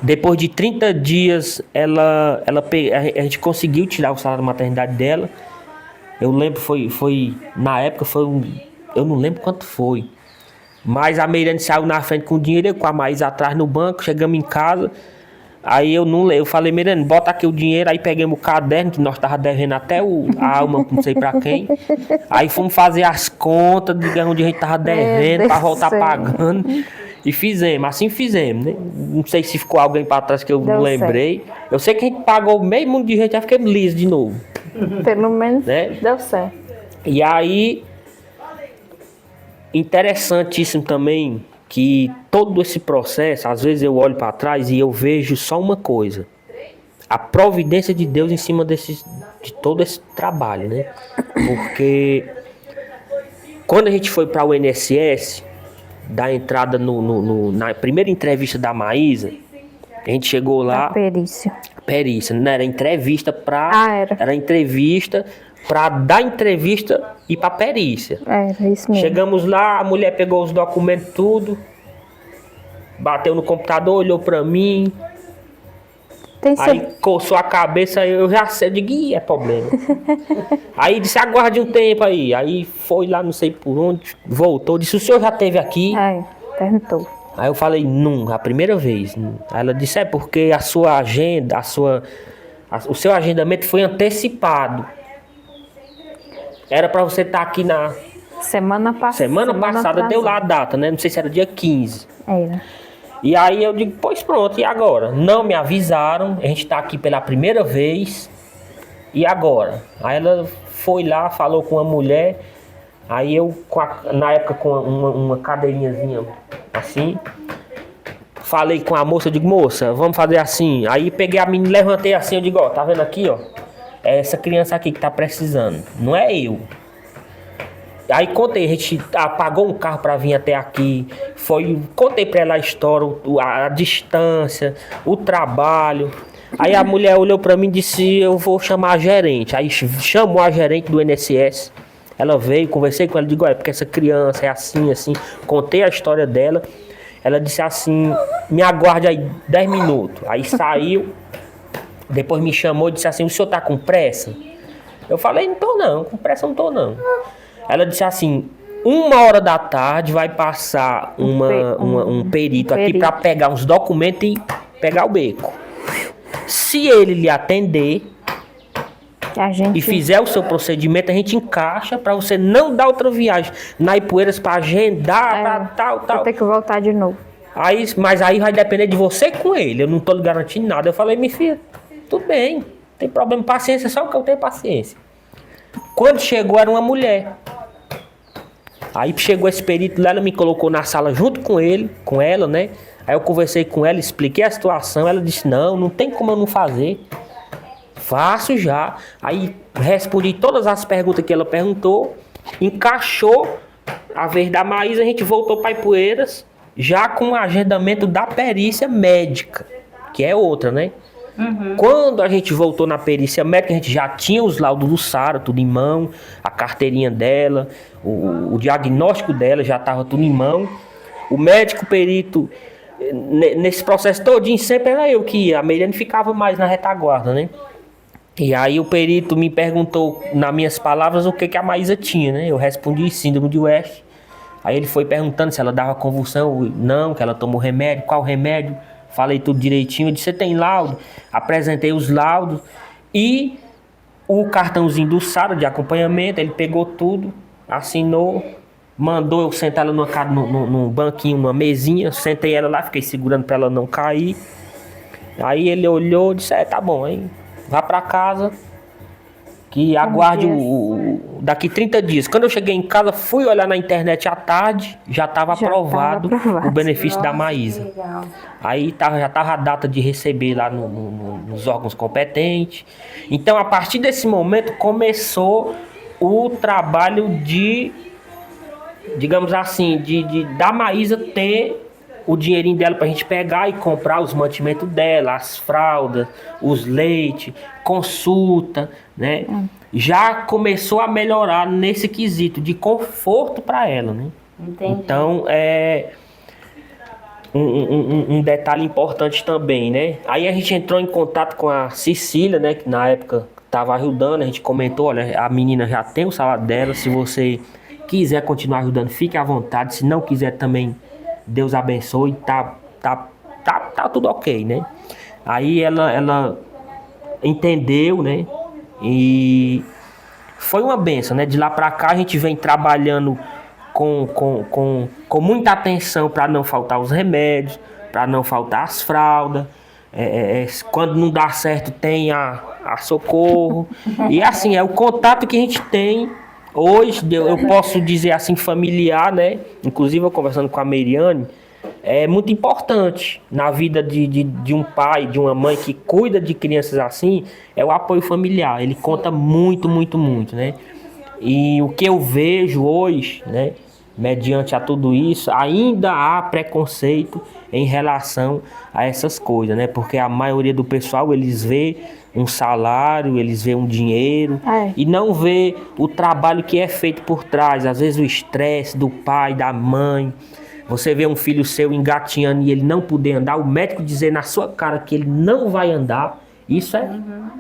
Depois de 30 dias a gente conseguiu tirar o salário maternidade dela. Eu lembro, foi na época eu não lembro quanto foi. Mas a Meirane saiu na frente com o dinheiro, eu com a Maísa atrás no banco, chegamos em casa. Aí eu falei, Meirane, bota aqui o dinheiro, aí pegamos o caderno, que nós tava devendo até a alma, não sei pra quem. Aí fomos fazer as contas de onde a gente tava devendo, pra voltar pagando. E fizemos, assim fizemos, né? Não sei se ficou alguém pra trás que eu não lembrei. Certo. Eu sei que a gente pagou meio mundo de gente, já fiquei liso de novo. Pelo menos deu certo. E aí, interessantíssimo também, que todo esse processo, às vezes eu olho para trás e eu vejo só uma coisa. A providência de Deus em cima de todo esse trabalho, né? Porque quando a gente foi para o INSS, dar entrada na primeira entrevista da Maísa, a gente chegou lá... Perícia, não era entrevista para... Era entrevista para dar entrevista e para perícia. Era isso mesmo. Chegamos lá, a mulher pegou os documentos tudo, bateu no computador, olhou para mim, aí coçou a cabeça, eu já sei, eu digo, é problema. Aí disse, aguarde um tempo aí foi lá, não sei por onde, voltou, disse, o senhor já esteve aqui? Perguntou. Aí eu falei, não, a primeira vez. Aí ela disse, é porque a sua agenda, o seu agendamento foi antecipado. Era pra você estar aqui na... Semana passada. Semana passada deu lá a data, né? Não sei se era dia 15. Era. E aí eu digo, pois pronto, e agora? Não me avisaram, a gente tá aqui pela primeira vez. E agora? Aí ela foi lá, falou com uma mulher. Aí eu, na época, com uma cadeirinhazinha assim, falei com a moça, eu digo, moça, vamos fazer assim. Aí peguei a menina, levantei assim, eu digo, ó, tá vendo aqui, ó? É essa criança aqui que tá precisando, não é eu. Aí contei, a gente pagou um carro pra vir até aqui, contei pra ela a história, a distância, o trabalho. Aí a mulher olhou pra mim e disse, eu vou chamar a gerente. Aí chamou a gerente do INSS. Ela veio, conversei com ela, digo, olha, porque essa criança é assim, assim. Contei a história dela. Ela disse assim, me aguarde aí 10 minutos. Aí saiu, depois me chamou e disse assim, o senhor tá com pressa? Eu falei, não tô não, com pressa não tô não. Ela disse assim, 13h vai passar um perito aqui para pegar uns documentos e pegar o beco. Se ele lhe atender e fizer o seu procedimento, a gente encaixa para você não dar outra viagem na Ipueiras para agendar, para tal. Vou ter que voltar de novo. Mas aí vai depender de você com ele. Eu não tô lhe garantindo nada. Eu falei, minha filha, tudo bem. Não tem problema. Paciência, só que eu tenho paciência. Quando chegou, era uma mulher. Aí chegou esse perito lá, ela me colocou na sala junto com ele, com ela, né? Aí eu conversei com ela, expliquei a situação. Ela disse, não tem como eu não fazer. Faço já. Aí respondi todas as perguntas que ela perguntou. Encaixou a vez da Maísa, a gente voltou para Ipueiras, já com o agendamento da perícia médica, que é outra, né? Uhum. Quando a gente voltou na perícia médica, a gente já tinha os laudos do Sara, tudo em mão, a carteirinha dela, o diagnóstico dela já estava tudo em mão. O médico perito, nesse processo todinho, sempre era eu que ia. A Meirane ficava mais na retaguarda, né? E aí o perito me perguntou, nas minhas palavras, o que a Maísa tinha, né? Eu respondi síndrome de West. Aí ele foi perguntando se ela dava convulsão. Não, que ela tomou remédio, qual remédio? Falei tudo direitinho. Eu disse, você tem laudo? Apresentei os laudos e o cartãozinho do Sara de acompanhamento. Ele pegou tudo, assinou, mandou eu sentar ela num banquinho, numa mesinha. Sentei ela lá, fiquei segurando para ela não cair. Aí ele olhou e disse, tá bom, hein? Vá para casa, que aguarde daqui 30 dias. Quando eu cheguei em casa, fui olhar na internet à tarde, já estava aprovado o benefício da Maísa. Aí já estava a data de receber lá nos órgãos competentes. Então, a partir desse momento, começou o trabalho de, digamos assim, da Maísa ter o dinheirinho dela pra gente pegar e comprar os mantimentos dela, as fraldas, os leites, consulta, né? Já começou a melhorar nesse quesito de conforto para ela, né? Entendi. Então, um detalhe importante também, né? Aí a gente entrou em contato com a Cecília, né? Que na época estava ajudando, a gente comentou, olha, a menina já tem o salário dela, se você quiser continuar ajudando, fique à vontade, se não quiser também, Deus abençoe, tá tudo ok, né? Aí ela entendeu, né? E foi uma benção, né? De lá pra cá a gente vem trabalhando com muita atenção para não faltar os remédios, para não faltar as fraldas. Quando não dá certo tem a socorro. E assim, é o contato que a gente tem. Hoje, eu posso dizer assim, familiar, né? Inclusive, eu conversando com a Meirane, é muito importante na vida de um pai, de uma mãe que cuida de crianças assim, é o apoio familiar. Ele conta muito, muito, muito, né? E o que eu vejo hoje, né? Mediante a tudo isso, ainda há preconceito em relação a essas coisas, né? Porque a maioria do pessoal, eles vê um salário, eles vê um dinheiro e não vê o trabalho que é feito por trás. Às vezes o estresse do pai, da mãe. Você vê um filho seu engatinhando e ele não poder andar, o médico dizer na sua cara que ele não vai andar. Isso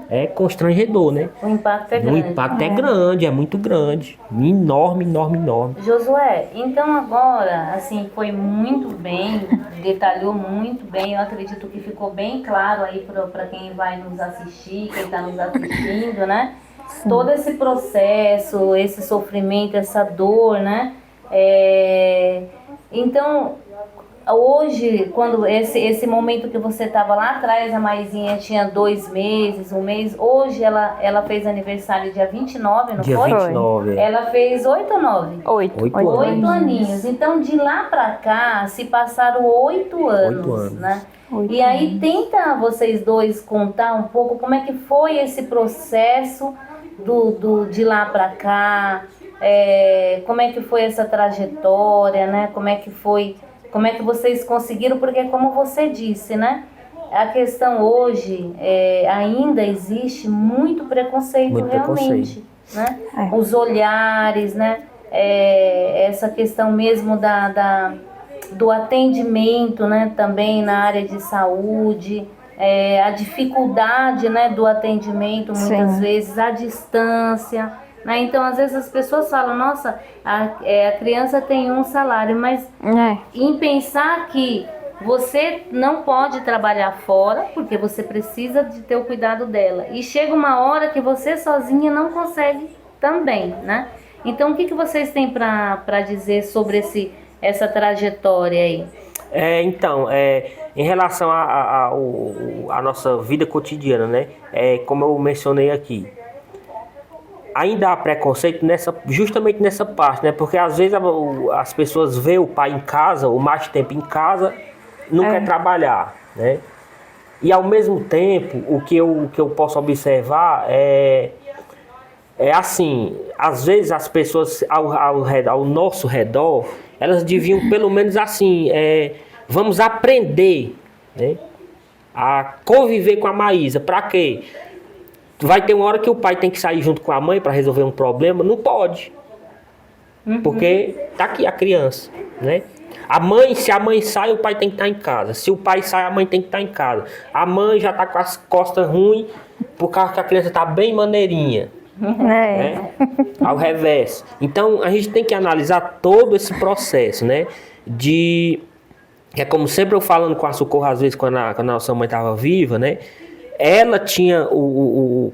é constrangedor, né? O impacto é grande. O impacto é grande, é muito grande. Enorme, enorme, enorme. Josué, então agora, assim, foi muito bem, detalhou muito bem. Eu acredito que ficou bem claro aí para quem vai nos assistir, quem está nos assistindo, né? Sim. Todo esse processo, esse sofrimento, essa dor, né? Então, hoje, quando esse momento que você estava lá atrás, a Maisinha tinha 2 meses, 1 mês. Hoje ela fez aniversário dia 29, não dia foi? Dia 29. Ela fez 8 ou 9? 8 aninhos. Então, de lá pra cá, se passaram 8 anos, 8 anos. né? E aí, tenta vocês dois contar um pouco como é que foi esse processo de lá pra cá, como é que foi essa trajetória, né? Como é que vocês conseguiram, porque como você disse, né? A questão hoje, ainda existe muito preconceito realmente, né? Os olhares, né? Essa questão mesmo do atendimento, né? Também na área de saúde, a dificuldade, né? Do atendimento, muitas vezes, a distância, né? Então, às vezes as pessoas falam, nossa, a criança tem um salário, mas em pensar que você não pode trabalhar fora, porque você precisa de ter o cuidado dela. E chega uma hora que você sozinha não consegue também, né? Então, o que vocês têm para dizer sobre essa trajetória aí? Então, em relação à nossa vida cotidiana, né? Como eu mencionei aqui, ainda há preconceito justamente nessa parte, né? Porque às vezes as pessoas veem o pai em casa, ou mais tempo em casa, não quer trabalhar, né? E ao mesmo tempo, o que eu posso observar é assim, às vezes as pessoas ao nosso redor, elas deviam pelo menos assim, vamos aprender, né, a conviver com a Maísa. Para quê? Vai ter uma hora que o pai tem que sair junto com a mãe para resolver um problema, não pode. Porque tá aqui a criança, né? Se a mãe sai, o pai tem que estar em casa. Se o pai sai, a mãe tem que estar em casa. A mãe já tá com as costas ruins, por causa que a criança tá bem maneirinha. Né? Ao revés. Então a gente tem que analisar todo esse processo, né? É como sempre eu falando com a Socorro, às vezes, quando a nossa mãe estava viva, né? Ela tinha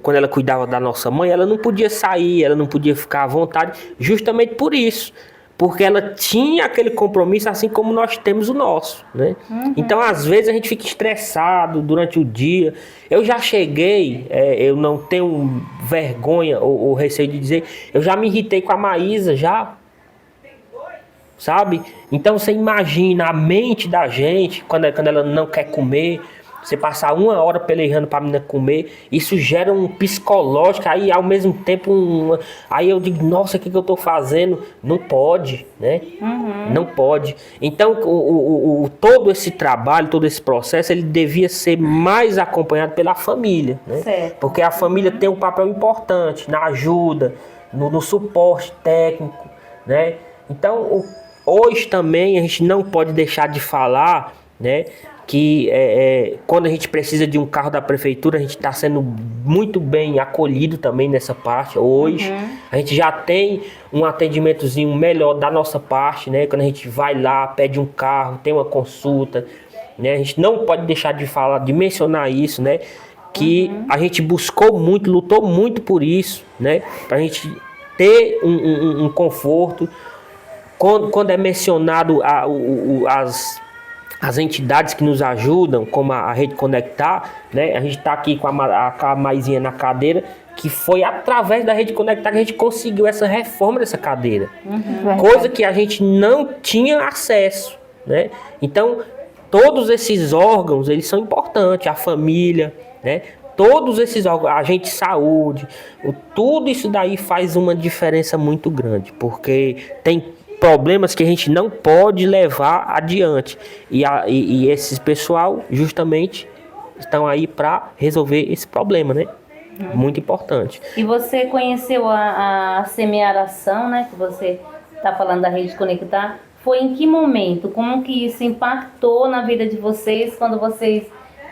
quando ela cuidava da nossa mãe, ela não podia sair, ela não podia ficar à vontade, justamente por isso. Porque ela tinha aquele compromisso, assim como nós temos o nosso, né? Então, às vezes, a gente fica estressado durante o dia. Eu já cheguei, eu não tenho vergonha ou receio de dizer, eu já me irritei com a Maísa, já. Sabe? Então, você imagina a mente da gente, quando ela não quer comer. Você passar 1 hora pelejando para a menina comer, isso gera um psicológico, aí ao mesmo tempo aí eu digo, nossa, o que eu estou fazendo? Não pode, né? Não pode. Então todo esse trabalho, todo esse processo, ele devia ser mais acompanhado pela família, né? Certo. Porque a família tem um papel importante na ajuda, no suporte técnico, né? Então hoje também a gente não pode deixar de falar, né, que quando a gente precisa de um carro da prefeitura, a gente está sendo muito bem acolhido também nessa parte. Hoje a gente já tem um atendimentozinho melhor da nossa parte, né? Quando a gente vai lá, pede um carro, tem uma consulta, né? A gente não pode deixar de mencionar isso, né? Que a gente buscou muito, lutou muito por isso, né? Para a gente ter um conforto. Quando é mencionado as entidades que nos ajudam, como a Rede Conectar, né? A gente está aqui com a Maisinha na cadeira, que foi através da Rede Conectar que a gente conseguiu essa reforma dessa cadeira. Coisa que a gente não tinha acesso, né? Então, todos esses órgãos, eles são importantes, a família, né? Todos esses órgãos, a agente de saúde, tudo isso daí faz uma diferença muito grande, porque tem problemas que a gente não pode levar adiante. E esses pessoal, justamente, estão aí para resolver esse problema, né? Muito importante. E você conheceu a semearação, né? Que você está falando da Rede Conectar. Foi em que momento? Como que isso impactou na vida de vocês quando vocês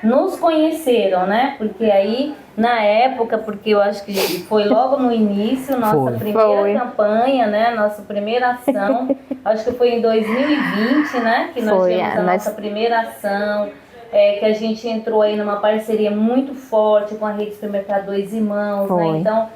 nos conheceram, né? Porque aí, na época, porque eu acho que foi logo no início, nossa primeira campanha, né? Nossa primeira ação, acho que foi em 2020, né? Que nós tivemos a nossa primeira ação, que a gente entrou aí numa parceria muito forte com a Rede Supermercado Dois Irmãos, né? Então,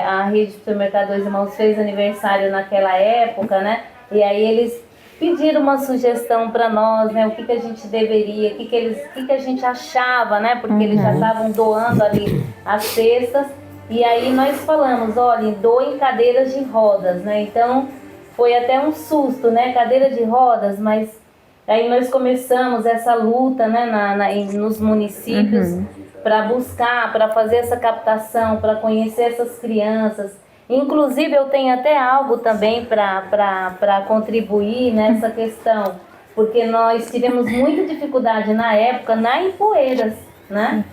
a Rede Supermercado Dois Irmãos fez aniversário naquela época, né? E aí eles pediram uma sugestão para nós, né? O que a gente deveria, o que a gente achava, né? Porque eles já estavam doando ali as cestas. E aí nós falamos, olha, doem cadeiras de rodas, né? Então foi até um susto, né? Cadeira de rodas, mas aí nós começamos essa luta, né? Nos municípios para buscar, para fazer essa captação, para conhecer essas crianças. Inclusive, eu tenho até algo também para contribuir nessa questão, porque nós tivemos muita dificuldade na época, na Ipueiras, né?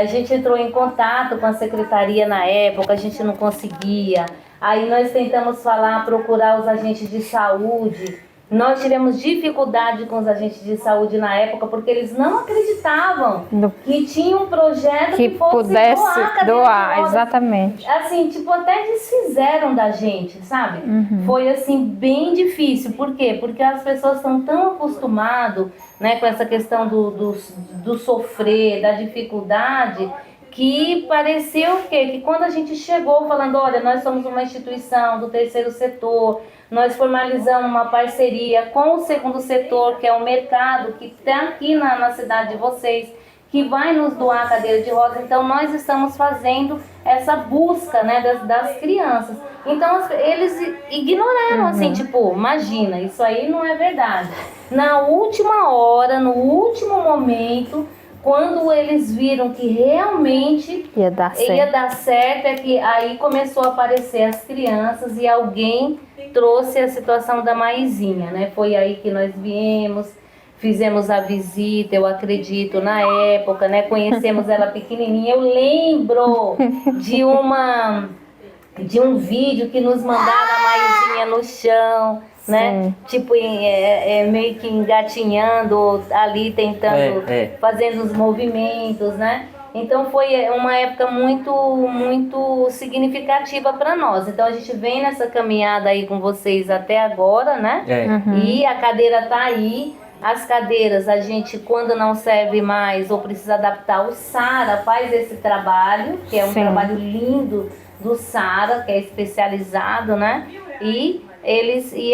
A gente entrou em contato com a secretaria na época, a gente não conseguia. Aí nós tentamos procurar os agentes de saúde. Nós tivemos dificuldade com os agentes de saúde na época, porque eles não acreditavam que tinha um projeto que pudesse doar, exatamente. Assim, tipo, até desfizeram da gente, sabe? Foi, assim, bem difícil. Por quê? Porque as pessoas estão tão acostumadas, né, com essa questão do sofrer, da dificuldade, que pareceu o quê? Que quando a gente chegou falando, olha, nós somos uma instituição do terceiro setor, nós formalizamos uma parceria com o segundo setor, que é o mercado, que está aqui na cidade de vocês, que vai nos doar a cadeira de rodas. Então, nós estamos fazendo essa busca, né, das crianças. Então, eles ignoraram, assim, tipo, imagina, isso aí não é verdade. Na última hora, no último momento, quando eles viram que realmente ia dar certo, é que aí começou a aparecer as crianças e alguém trouxe a situação da Maisinha, né? Foi aí que nós viemos, fizemos a visita, eu acredito, na época, né? Conhecemos ela pequenininha. Eu lembro de um vídeo que nos mandaram a Maisinha no chão, né? Tipo, meio que engatinhando ali, tentando, fazendo os movimentos, né? Então foi uma época muito, muito significativa para nós. Então a gente vem nessa caminhada aí com vocês até agora, né? E a cadeira tá aí. As cadeiras, a gente, quando não serve mais ou precisa adaptar, o Sara faz esse trabalho, que é um trabalho lindo do Sara, que é especializado, né? E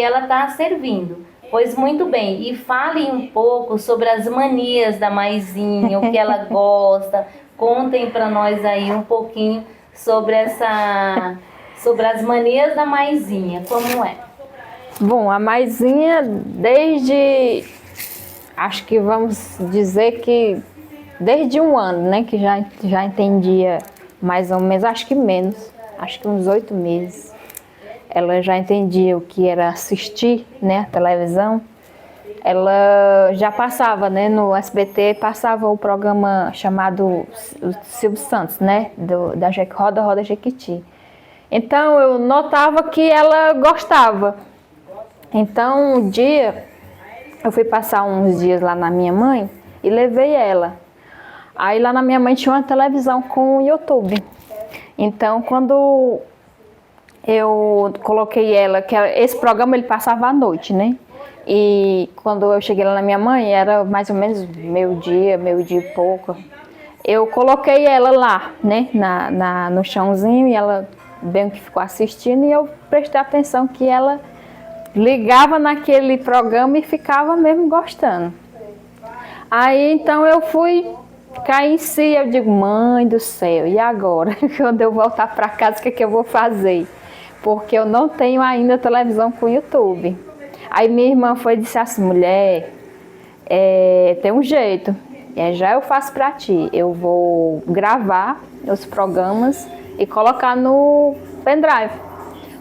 ela está servindo. Pois muito bem, e falem um pouco sobre as manias da Maisinha, o que ela gosta. Contem para nós aí um pouquinho sobre as manias da Maisinha, como é? Bom, a Maisinha, acho que vamos dizer que desde 1 ano, né, que já entendia mais ou menos, acho que menos, acho que uns 8 meses. Ela já entendia o que era assistir, né, a televisão. Ela já passava, né, no SBT, passava o programa chamado Silvio Santos, né, da Roda Jequiti. Então eu notava que ela gostava. Então um dia eu fui passar uns dias lá na minha mãe e levei ela. Aí lá na minha mãe tinha uma televisão com o YouTube. Então quando eu coloquei ela, esse programa ele passava à noite, né? E quando eu cheguei lá na minha mãe, era mais ou menos meio-dia e pouco. Eu coloquei ela lá, né, no chãozinho, e ela bem que ficou assistindo, e eu prestei atenção que ela ligava naquele programa e ficava mesmo gostando. Aí então eu fui cair em si, eu digo, mãe do céu, e agora? Quando eu voltar para casa, o que eu vou fazer? Porque eu não tenho ainda televisão com YouTube. Aí minha irmã foi e disse assim, mulher, tem um jeito, já eu faço para ti, eu vou gravar os programas e colocar no pendrive.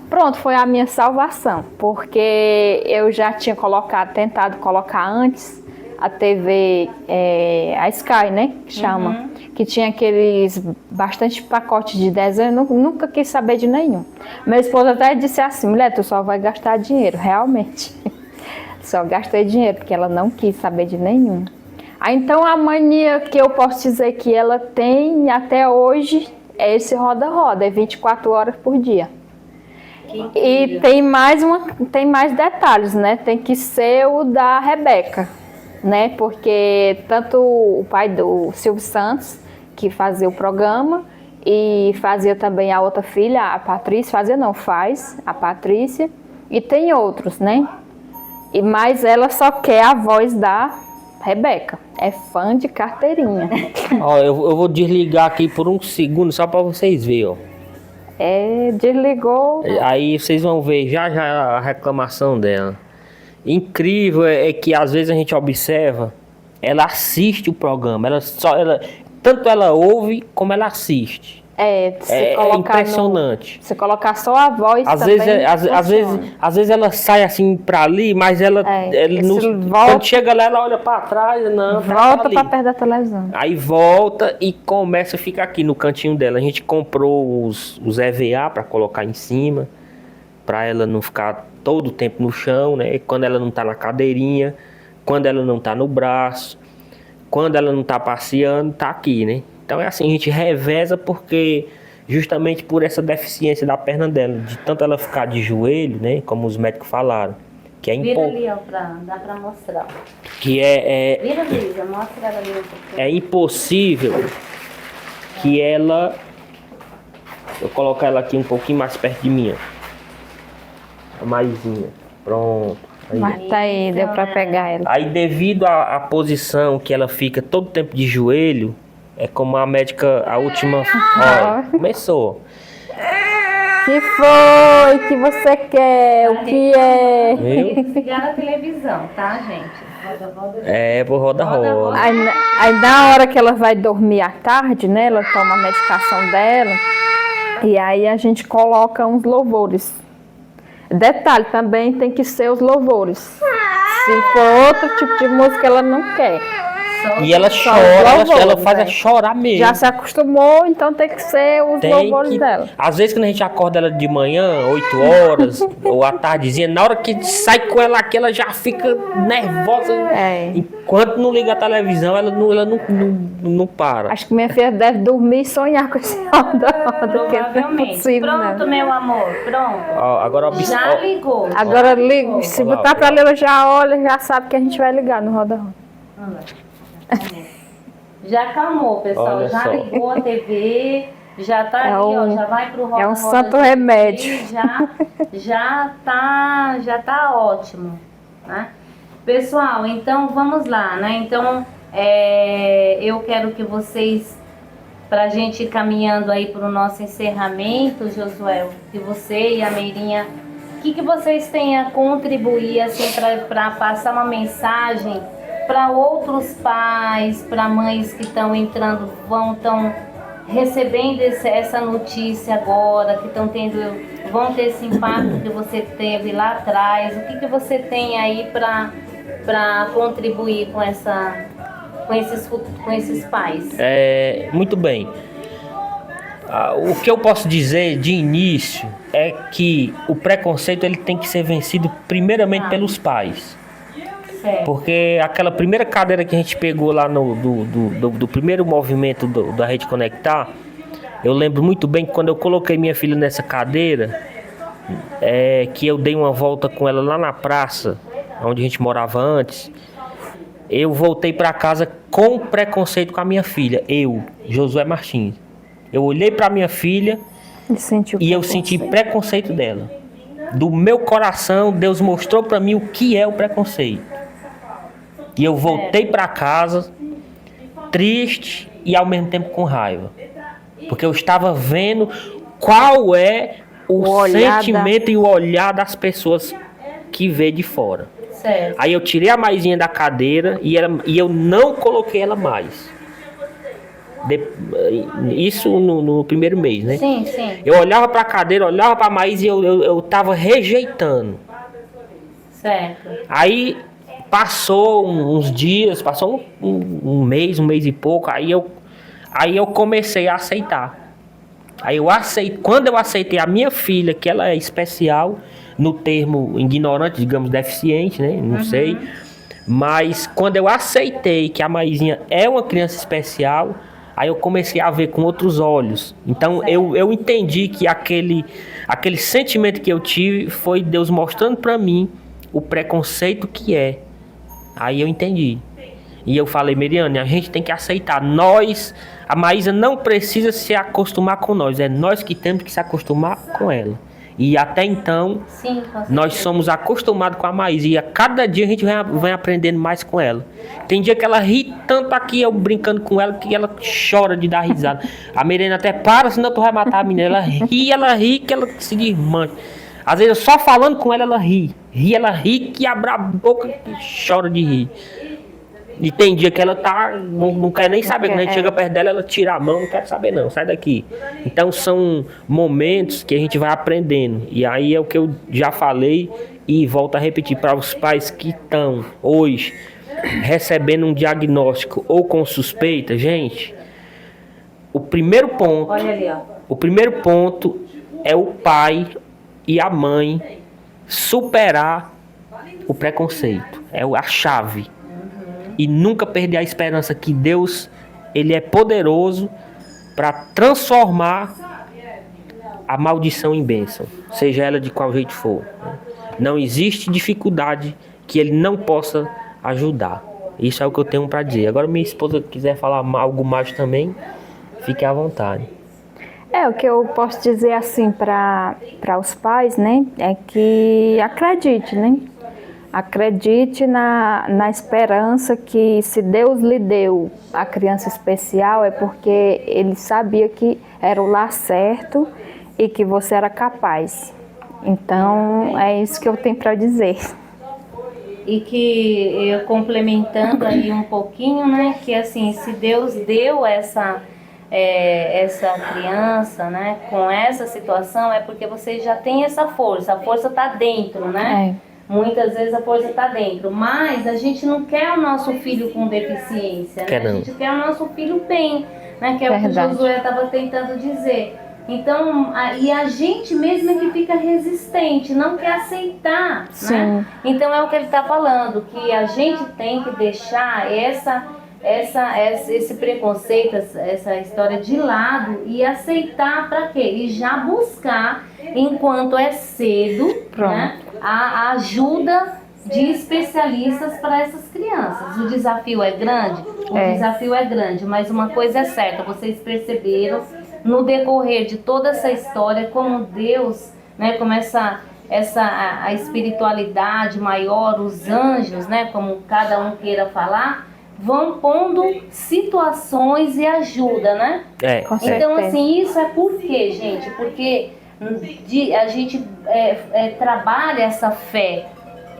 Pronto, foi a minha salvação, porque eu já tinha tentado colocar antes a TV, a Sky, né, que chama, que tinha aqueles bastante pacotes de desenho, nunca quis saber de nenhum. Meu esposo até disse assim, mulher, tu só vai gastar dinheiro, realmente. Só gastei dinheiro, porque ela não quis saber de nenhum. Aí então a mania que eu posso dizer que ela tem até hoje é esse roda-roda, é 24 horas por dia. E tem mais detalhes, né? Tem que ser o da Rebeca, né? Porque tanto o pai do Silvio Santos, que fazia o programa, e fazia também a outra filha, a Patrícia, faz a Patrícia, e tem outros, né? Mas ela só quer a voz da Rebeca, é fã de carteirinha. Ó, eu vou desligar aqui por um segundo, só para vocês verem, ó. Desligou. Aí vocês vão ver já a reclamação dela. Incrível é que às vezes a gente observa, ela assiste o programa, tanto ela ouve como ela assiste. É impressionante. Se colocar só a voz às vezes ela sai assim pra ali, mas quando chega lá, ela olha pra trás, não, volta pra perto da televisão. Aí volta e começa a ficar aqui no cantinho dela. A gente comprou os EVA pra colocar em cima, pra ela não ficar todo o tempo no chão, né? Quando ela não tá na cadeirinha, quando ela não tá no braço, quando ela não tá passeando, tá aqui, né? Então é assim, a gente reveza porque justamente por essa deficiência da perna dela, de tanto ela ficar de joelho, né, como os médicos falaram, que é Vira ali, ó, dá pra mostrar. Que Vira, Lívia, mostra ela ali. É impossível que ela... Vou colocar ela aqui um pouquinho mais perto de mim, ó. A Maisinha. Pronto. Aí. Mas tá aí, deu pra pegar ela. Aí devido à posição que ela fica todo tempo de joelho, é como a médica, a última... Ó, começou. Que foi que você quer? O que é? Viu? Ligar na televisão, tá, gente? É, por roda-roda. Aí na hora que ela vai dormir à tarde, né? Ela toma a medicação dela. E aí a gente coloca uns louvores. Detalhe, também tem que ser os louvores. Se for outro tipo de música, ela não quer. E ela chora, ela faz ela chorar mesmo. Já se acostumou, então tem que ser os louvores dela. Às vezes quando a gente acorda ela de manhã, 8 horas, ou à tardezinha, na hora que sai com ela aqui, ela já fica nervosa. Enquanto não liga a televisão, ela não para. Acho que minha filha deve dormir e sonhar com esse roda-roda. Provavelmente. Pronto, meu amor, pronto. Ó, agora já ligou. Agora liga. Se botar pra ela, ela já olha, já sabe que a gente vai ligar no roda-roda. Já acalmou, pessoal. Olha já só. ligou a TV, já tá ali, ó, já vai pro roda-roda. É um santo remédio. Já tá ótimo, né? Pessoal, então vamos lá, né? Então, eu quero que vocês, pra gente ir caminhando aí pro nosso encerramento, Josué, que você e a Meirinha, o que vocês têm a contribuir, assim, pra passar uma mensagem para outros pais, para mães que estão entrando, estão recebendo essa notícia agora, que vão ter esse impacto que você teve lá atrás. O que você tem aí para contribuir com esses pais? Muito bem. O que eu posso dizer de início é que o preconceito ele tem que ser vencido primeiramente pelos pais. Porque aquela primeira cadeira que a gente pegou lá do primeiro movimento da Rede Conectar, eu lembro muito bem que quando eu coloquei minha filha nessa cadeira, que eu dei uma volta com ela lá na praça, onde a gente morava antes, eu voltei para casa com preconceito com a minha filha, Josué Martins. Eu olhei para minha filha e eu senti preconceito dela. Do meu coração, Deus mostrou para mim o que é o preconceito. E eu voltei para casa triste e ao mesmo tempo com raiva. Porque eu estava vendo qual é o sentimento e o olhar das pessoas que vê de fora. Certo. Aí eu tirei a Maisinha da cadeira e eu não coloquei ela mais. Isso no primeiro mês, né? Sim, sim. Eu olhava para a cadeira, olhava para a Maís e eu tava rejeitando. Certo. Aí passou uns dias, passou um mês e pouco, aí eu comecei a aceitar. Quando eu aceitei a minha filha, que ela é especial, no termo ignorante, digamos, deficiente, né? Não sei. Mas quando eu aceitei que a Maisinha é uma criança especial, aí eu comecei a ver com outros olhos. Então eu entendi que aquele sentimento que eu tive foi Deus mostrando para mim o preconceito que é. Aí eu entendi. E eu falei, Meriane, a gente tem que aceitar. A Maísa não precisa se acostumar com nós. É nós que temos que se acostumar com ela. E até então, sim, nós somos acostumados com a Maísa. E a cada dia a gente vai aprendendo mais com ela. Tem dia que ela ri tanto aqui, eu brincando com ela, que ela chora de dar risada. A Meriane até para, senão tu vai matar a menina. Ela ri que ela se desmancha. Às vezes eu só falando com ela ri. Ela ri que abre a boca e chora de rir. E tem dia que ela não quer nem saber. Quando a gente chega perto dela, ela tira a mão, não quer saber não, sai daqui. Então são momentos que a gente vai aprendendo. E aí é o que eu já falei e volto a repetir para os pais que estão hoje recebendo um diagnóstico ou com suspeita. Gente, o primeiro ponto, olha ali, ó. O primeiro ponto é o pai e a mãe superar o preconceito. É a chave. E nunca perder a esperança que Deus, ele é poderoso para transformar a maldição em bênção, seja ela de qual jeito for. Não existe dificuldade que ele não possa ajudar. Isso é o que eu tenho para dizer. Agora minha esposa quiser falar algo mais também, Fique à vontade. O que eu posso dizer assim para os pais, né, é que acredite, né? Acredite na esperança que se Deus lhe deu a criança especial é porque Ele sabia que era o lar certo e que você era capaz. Então, é isso que eu tenho para dizer. E que, complementando aí um pouquinho, né, que assim, se Deus deu essa criança, né, com essa situação, é porque você já tem essa força, a força está dentro, né? Muitas vezes a força está dentro, mas a gente não quer o nosso filho com deficiência, né? A gente quer o nosso filho bem, né? Que é o que o Josué estava tentando dizer. Então, e a gente mesmo é que fica resistente, não quer aceitar, né? Então é o que ele está falando, que a gente tem que deixar esse preconceito, essa história de lado e aceitar para quê? E já buscar, enquanto é cedo, né, a ajuda de especialistas para essas crianças. O desafio é grande? O desafio é grande, mas uma coisa é certa, vocês perceberam no decorrer de toda essa história como Deus, né, como a espiritualidade maior, os anjos, né, como cada um queira falar, vão pondo situações e ajuda, né? Então, assim, isso é por quê, gente? Porque a gente trabalha essa fé.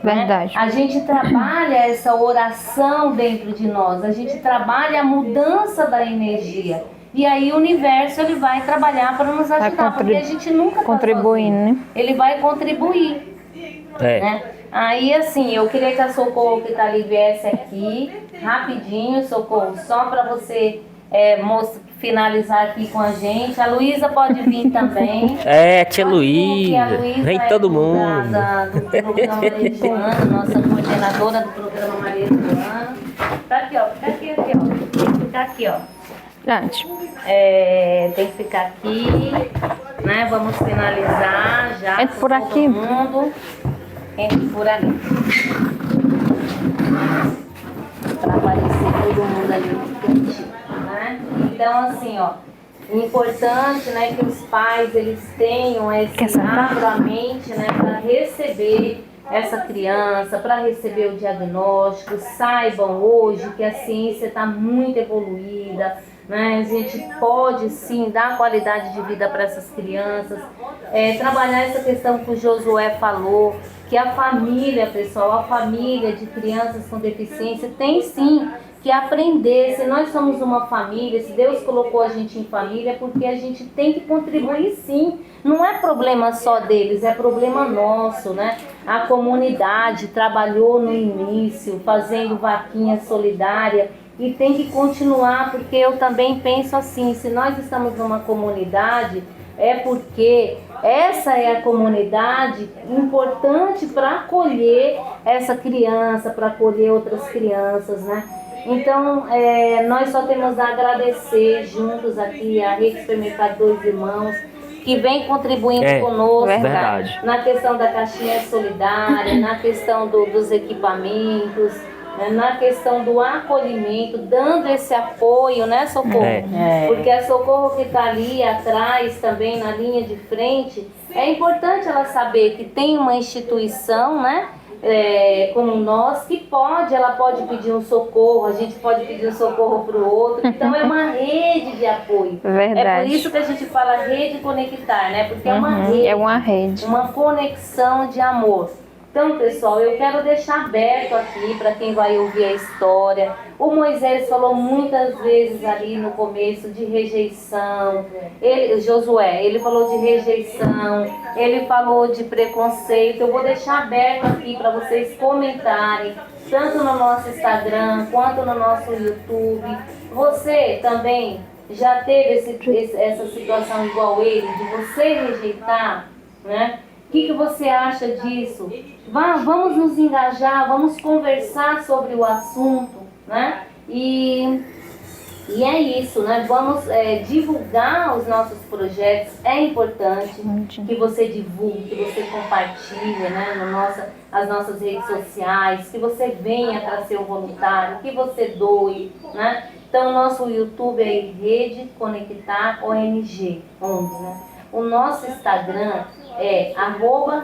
Verdade. Né? A gente trabalha essa oração dentro de nós, a gente trabalha a mudança da energia. E aí o universo ele vai trabalhar para nos ajudar, porque a gente nunca contribuindo, né? Ele vai contribuir. Né? Aí assim, eu queria que a Socorro que tá ali viesse aqui, rapidinho, Socorro, só para você finalizar aqui com a gente. A Luísa pode vir também. Tia Luísa, vem todo mundo. Do programa Maria do Ano, nossa coordenadora do programa Maria do Ano. Tá aqui, ó, fica aqui, ó. Tem que ficar aqui, ó. Tem que ficar aqui, né? Vamos finalizar já. Entra por aqui. Mundo. Entre por ali. Para aparecer todo mundo ali, né? Então, assim, ó, importante, né, que os pais eles tenham abram a mente, né, para receber essa criança, para receber o diagnóstico, saibam hoje que a ciência está muito evoluída, né? A gente pode sim dar qualidade de vida para essas crianças, trabalhar essa questão que o Josué falou, que a família, pessoal, a família de crianças com deficiência tem sim que aprender. Se nós somos uma família, se Deus colocou a gente em família, é porque a gente tem que contribuir sim. Não é problema só deles, é problema nosso, né? A comunidade trabalhou no início, fazendo vaquinha solidária e tem que continuar, porque eu também penso assim, se nós estamos numa comunidade, é porque essa é a comunidade importante para acolher essa criança, para acolher outras crianças, né? Então, nós só temos a agradecer juntos aqui a Rede Supermercado Dois Irmãos, que vem contribuindo conosco na questão da caixinha solidária, na questão dos equipamentos, na questão do acolhimento, dando esse apoio, né, Socorro? Porque a Socorro que está ali atrás também, na linha de frente, é importante ela saber que tem uma instituição, né, como nós, que ela pode pedir um socorro, a gente pode pedir um socorro para o outro, então é uma rede de apoio. É por isso que a gente fala rede conectar, né, porque é uma rede, uma conexão de amor. Então, pessoal, eu quero deixar aberto aqui para quem vai ouvir a história. O Moisés falou muitas vezes ali no começo de rejeição. Josué, ele falou de rejeição, ele falou de preconceito. Eu vou deixar aberto aqui para vocês comentarem, tanto no nosso Instagram quanto no nosso YouTube. Você também já teve essa situação igual ele, de você rejeitar, né? O que você acha disso? Vamos nos engajar, vamos conversar sobre o assunto, né? E é isso, né? Vamos divulgar os nossos projetos. É importante que você divulgue, que você compartilhe, né? As nossas redes sociais, que você venha para ser um voluntário, que você doe, né? Então, o nosso YouTube é Rede Conectar ONG, né? O nosso Instagram é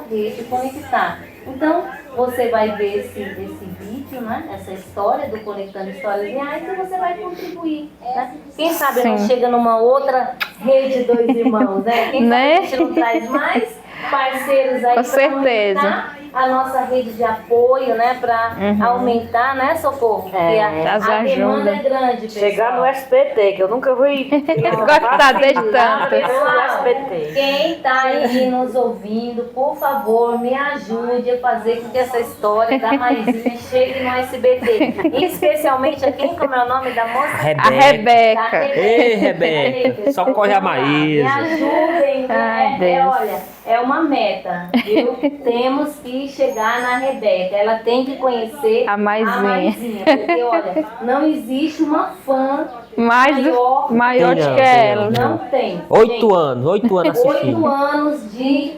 @Rede Conectar. Então, você vai ver esse vídeo, né? Essa história do Conectando Histórias Reais e você vai contribuir, né? Quem sabe não chega numa outra rede Dois Irmãos, né? Quem sabe a gente não traz mais parceiros aí para aumentar a nossa rede de apoio, né? Para aumentar, né, Socorro? Porque a demanda é grande, pessoal. Chegar no SBT, que eu nunca fui gostar desde tanto. SBT. Quem está aí nos ouvindo, por favor, me ajude a fazer com que essa história da Maisinha chegue no SBT. Especialmente a quem, como é o nome da moça? A Rebeca. Ei, Rebeca, socorre a Maísa. Me ajudem, olha, é uma meta, viu? Temos que chegar na Rebeca. Ela tem que conhecer a Maisinha. Porque, olha, não existe uma fã maior do que ela. Não tem. 8 anos assistindo. 8 anos de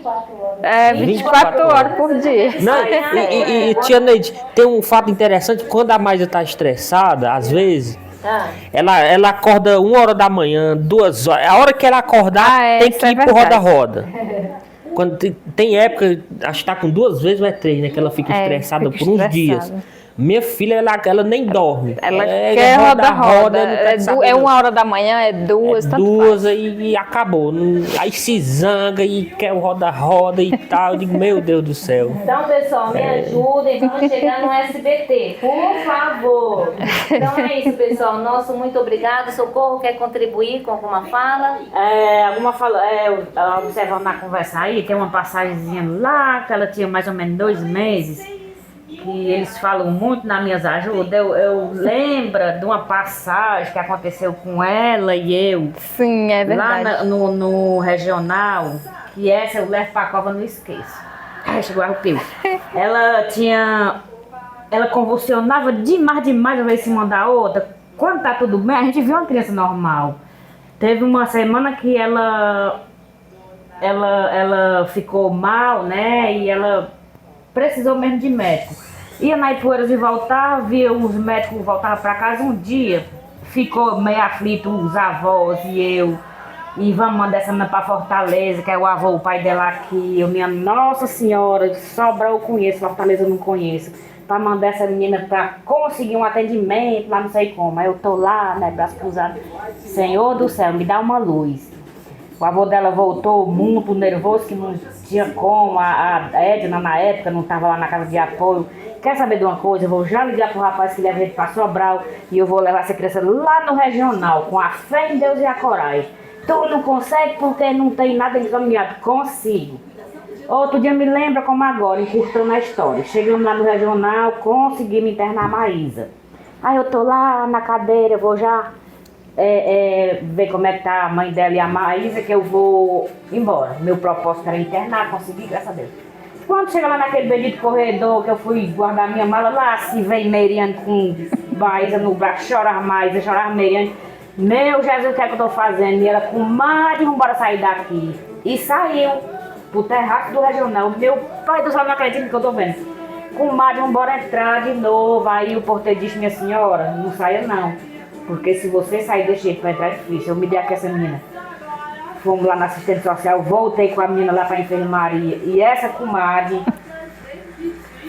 24 horas por dia. Não, e tia Neide, tem um fato interessante, quando a Maísa tá estressada, às vezes, ela acorda 1 hora da manhã, 2 horas. A hora que ela acordar, tem que ir pro roda-roda. Quando tem época, acho que tá com 2 vezes ou é 3, né? Que ela fica estressada por uns dias. Minha filha, ela nem dorme. Ela quer roda-roda. É 1 hora da manhã, é 2, tanto faz. E acabou. Aí se zanga e quer o roda-roda e tal. Eu digo, meu Deus do céu. Então, pessoal, me ajudem. Vamos chegar no SBT, por favor. Então é isso, pessoal. Nosso muito obrigado. Socorro, quer contribuir com alguma fala? Alguma fala, observando na conversa aí, tem uma passagemzinha lá, que ela tinha mais ou menos 2 meses. Que eles falam muito nas minhas ajudas. Eu lembro de uma passagem que aconteceu com ela e eu. Sim, é verdade. Lá no regional, que essa eu levo pra cova, não esqueço. Ai, chegou arrepio. Ela convulsionava demais, às vezes se mandar outra. Quando tá tudo bem, a gente vê uma criança normal. Teve uma semana que ela ficou mal, né? E ela precisou mesmo de médico. Ia na Ipueiras e voltava, via os médicos voltavam para casa um dia, ficou meio aflito os avós e eu, e vamos mandar essa menina para Fortaleza, que é o avô, o pai dela aqui, minha Nossa Senhora, Sobral eu conheço, Fortaleza eu não conheço, para mandar essa menina para conseguir um atendimento, lá não sei como, aí eu tô lá, né, braço cruzado, Senhor do céu, me dá uma luz. O avô dela voltou muito nervoso, que não tinha como, a Edna na época não estava lá na casa de apoio. Quer saber de uma coisa? Eu vou já ligar pro rapaz que leva ele para Sobral e eu vou levar essa criança lá no regional, com a fé em Deus e a coragem. Tu não consegue porque não tem nada encaminhado. Consigo. Outro dia me lembra como agora, encurtando a história. Chegamos lá no regional, consegui me internar a Maísa. Aí eu tô lá na cadeira, eu vou já ver como é que tá a mãe dela e a Maísa, que eu vou embora. Meu propósito era internar, consegui, graças a Deus. Quando chega lá naquele bendito corredor que eu fui guardar minha mala lá, se veio Meriane com Maísa no braço, chorava Meriane. Meu Jesus, o que é que eu tô fazendo? E ela com mais, vamos embora sair daqui. E saiu pro terraço do regional. Meu pai do céu, não acredita que eu tô vendo. Com mais, vamos embora entrar de novo. Aí o porteiro disse, minha senhora, não saia não. Porque se você sair desse jeito vai entrar é difícil. Eu me dei aqui essa menina. Fomos lá na assistente social, voltei com a menina lá pra enfermaria. E essa comadre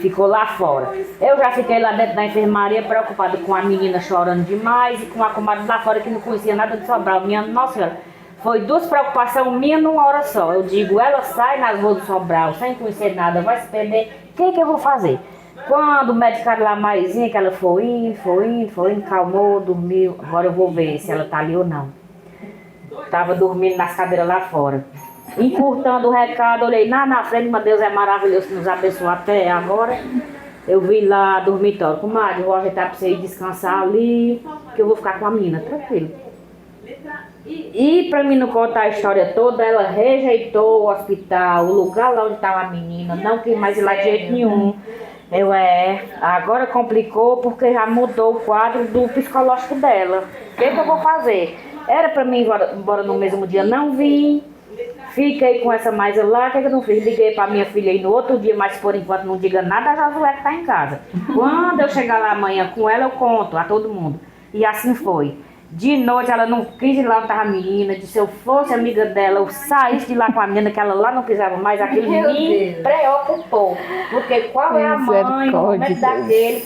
ficou lá fora. Eu já fiquei lá dentro da enfermaria preocupada com a menina chorando demais e com a comadre lá fora que não conhecia nada de Sobral. Minha Nossa Senhora, foi 2 preocupações minhas numa hora só. Eu digo, ela sai nas ruas do Sobral sem conhecer nada, vai se perder. O que eu vou fazer? Quando o médico lá Maisinha, que ela foi indo, calmou, dormiu. Agora eu vou ver se ela tá ali ou não. Tava dormindo nas cadeiras lá fora. Encurtando o recado, olhei na frente, mas Deus é maravilhoso que nos abençoou até agora. Eu vi lá dormitório. Comadre, vou ajeitar pra você ir descansar ali, que eu vou ficar com a menina, tranquilo. E pra mim não contar a história toda, ela rejeitou o hospital, o lugar lá onde estava a menina, não quis mais ir lá de jeito nenhum. Agora complicou porque já mudou o quadro do psicológico dela. O que eu vou fazer? Era pra mim ir embora no mesmo dia, não vim. Fiquei com essa Maísa lá, o que eu não fiz? Liguei pra minha filha aí no outro dia, mas por enquanto não diga nada, a Josué que tá em casa. Quando eu chegar lá amanhã com ela, eu conto a todo mundo. E assim foi. De noite ela não quis ir lá onde tava a menina, disse se eu fosse amiga dela, eu saísse de lá com a menina, que ela lá não pisava mais, aquilo me preocupou. Porque qual é a mãe, no momento daquele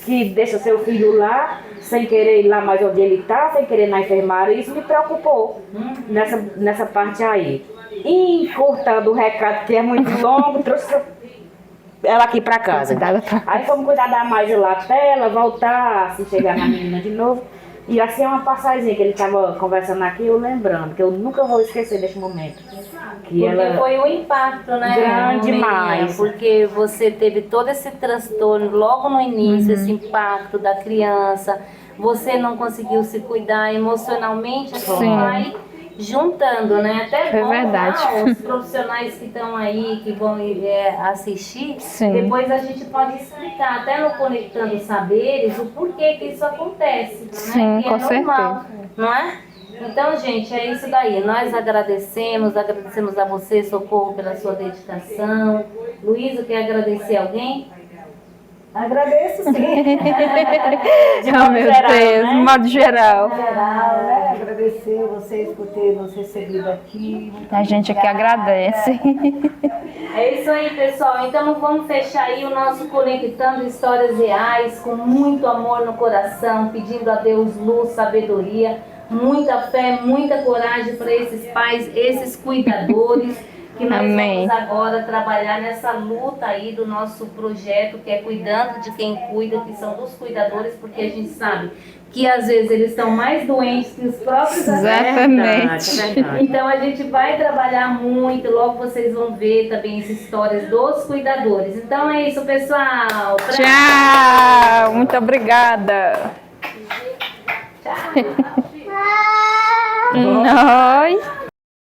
que deixa seu filho lá, sem querer ir lá mais onde ele tá, sem querer ir na enfermaria, isso me preocupou nessa parte aí. E encurtando o recado, que é muito longo, trouxe ela aqui pra casa. Aí fomos cuidar da Maísa lá até ela voltar, se chegar na menina de novo. E assim é uma passagem que ele estava conversando aqui, eu lembrando, que eu nunca vou esquecer desse momento. Que porque foi um impacto, né? Grande demais. Porque você teve todo esse transtorno logo no início, esse impacto da criança, você não conseguiu se cuidar emocionalmente, assim, vai juntando, né? Até bom, verdade. Os profissionais que estão aí, que vão assistir, Sim. depois a gente pode explicar, até no Conectando Saberes, o porquê que isso acontece, né? Sim, Que com é normal, certeza. não é? Então, gente, é isso daí. Nós agradecemos a você, Socorro, pela sua dedicação. Luísa, quer agradecer alguém? agradeço sim. Oh, meu geral, Deus, né? de modo geral. Geral, né? Agradecer vocês por terem nos recebido aqui. Muito A gente aqui agradece. É isso aí, pessoal. Então vamos fechar aí o nosso Conectando Histórias Reais com muito amor no coração, pedindo a Deus luz, sabedoria, muita fé, muita coragem para esses pais, esses cuidadores, que nós Amém. vamos agora trabalhar nessa luta aí do nosso projeto, que é cuidando de quem cuida, que são dos cuidadores, porque a gente sabe que às vezes eles estão mais doentes que os próprios Exatamente. É verdade. Então a gente vai trabalhar muito, logo vocês vão ver também as histórias dos cuidadores. Então é isso, pessoal. Tchau, muito obrigada. Tchau. Nós.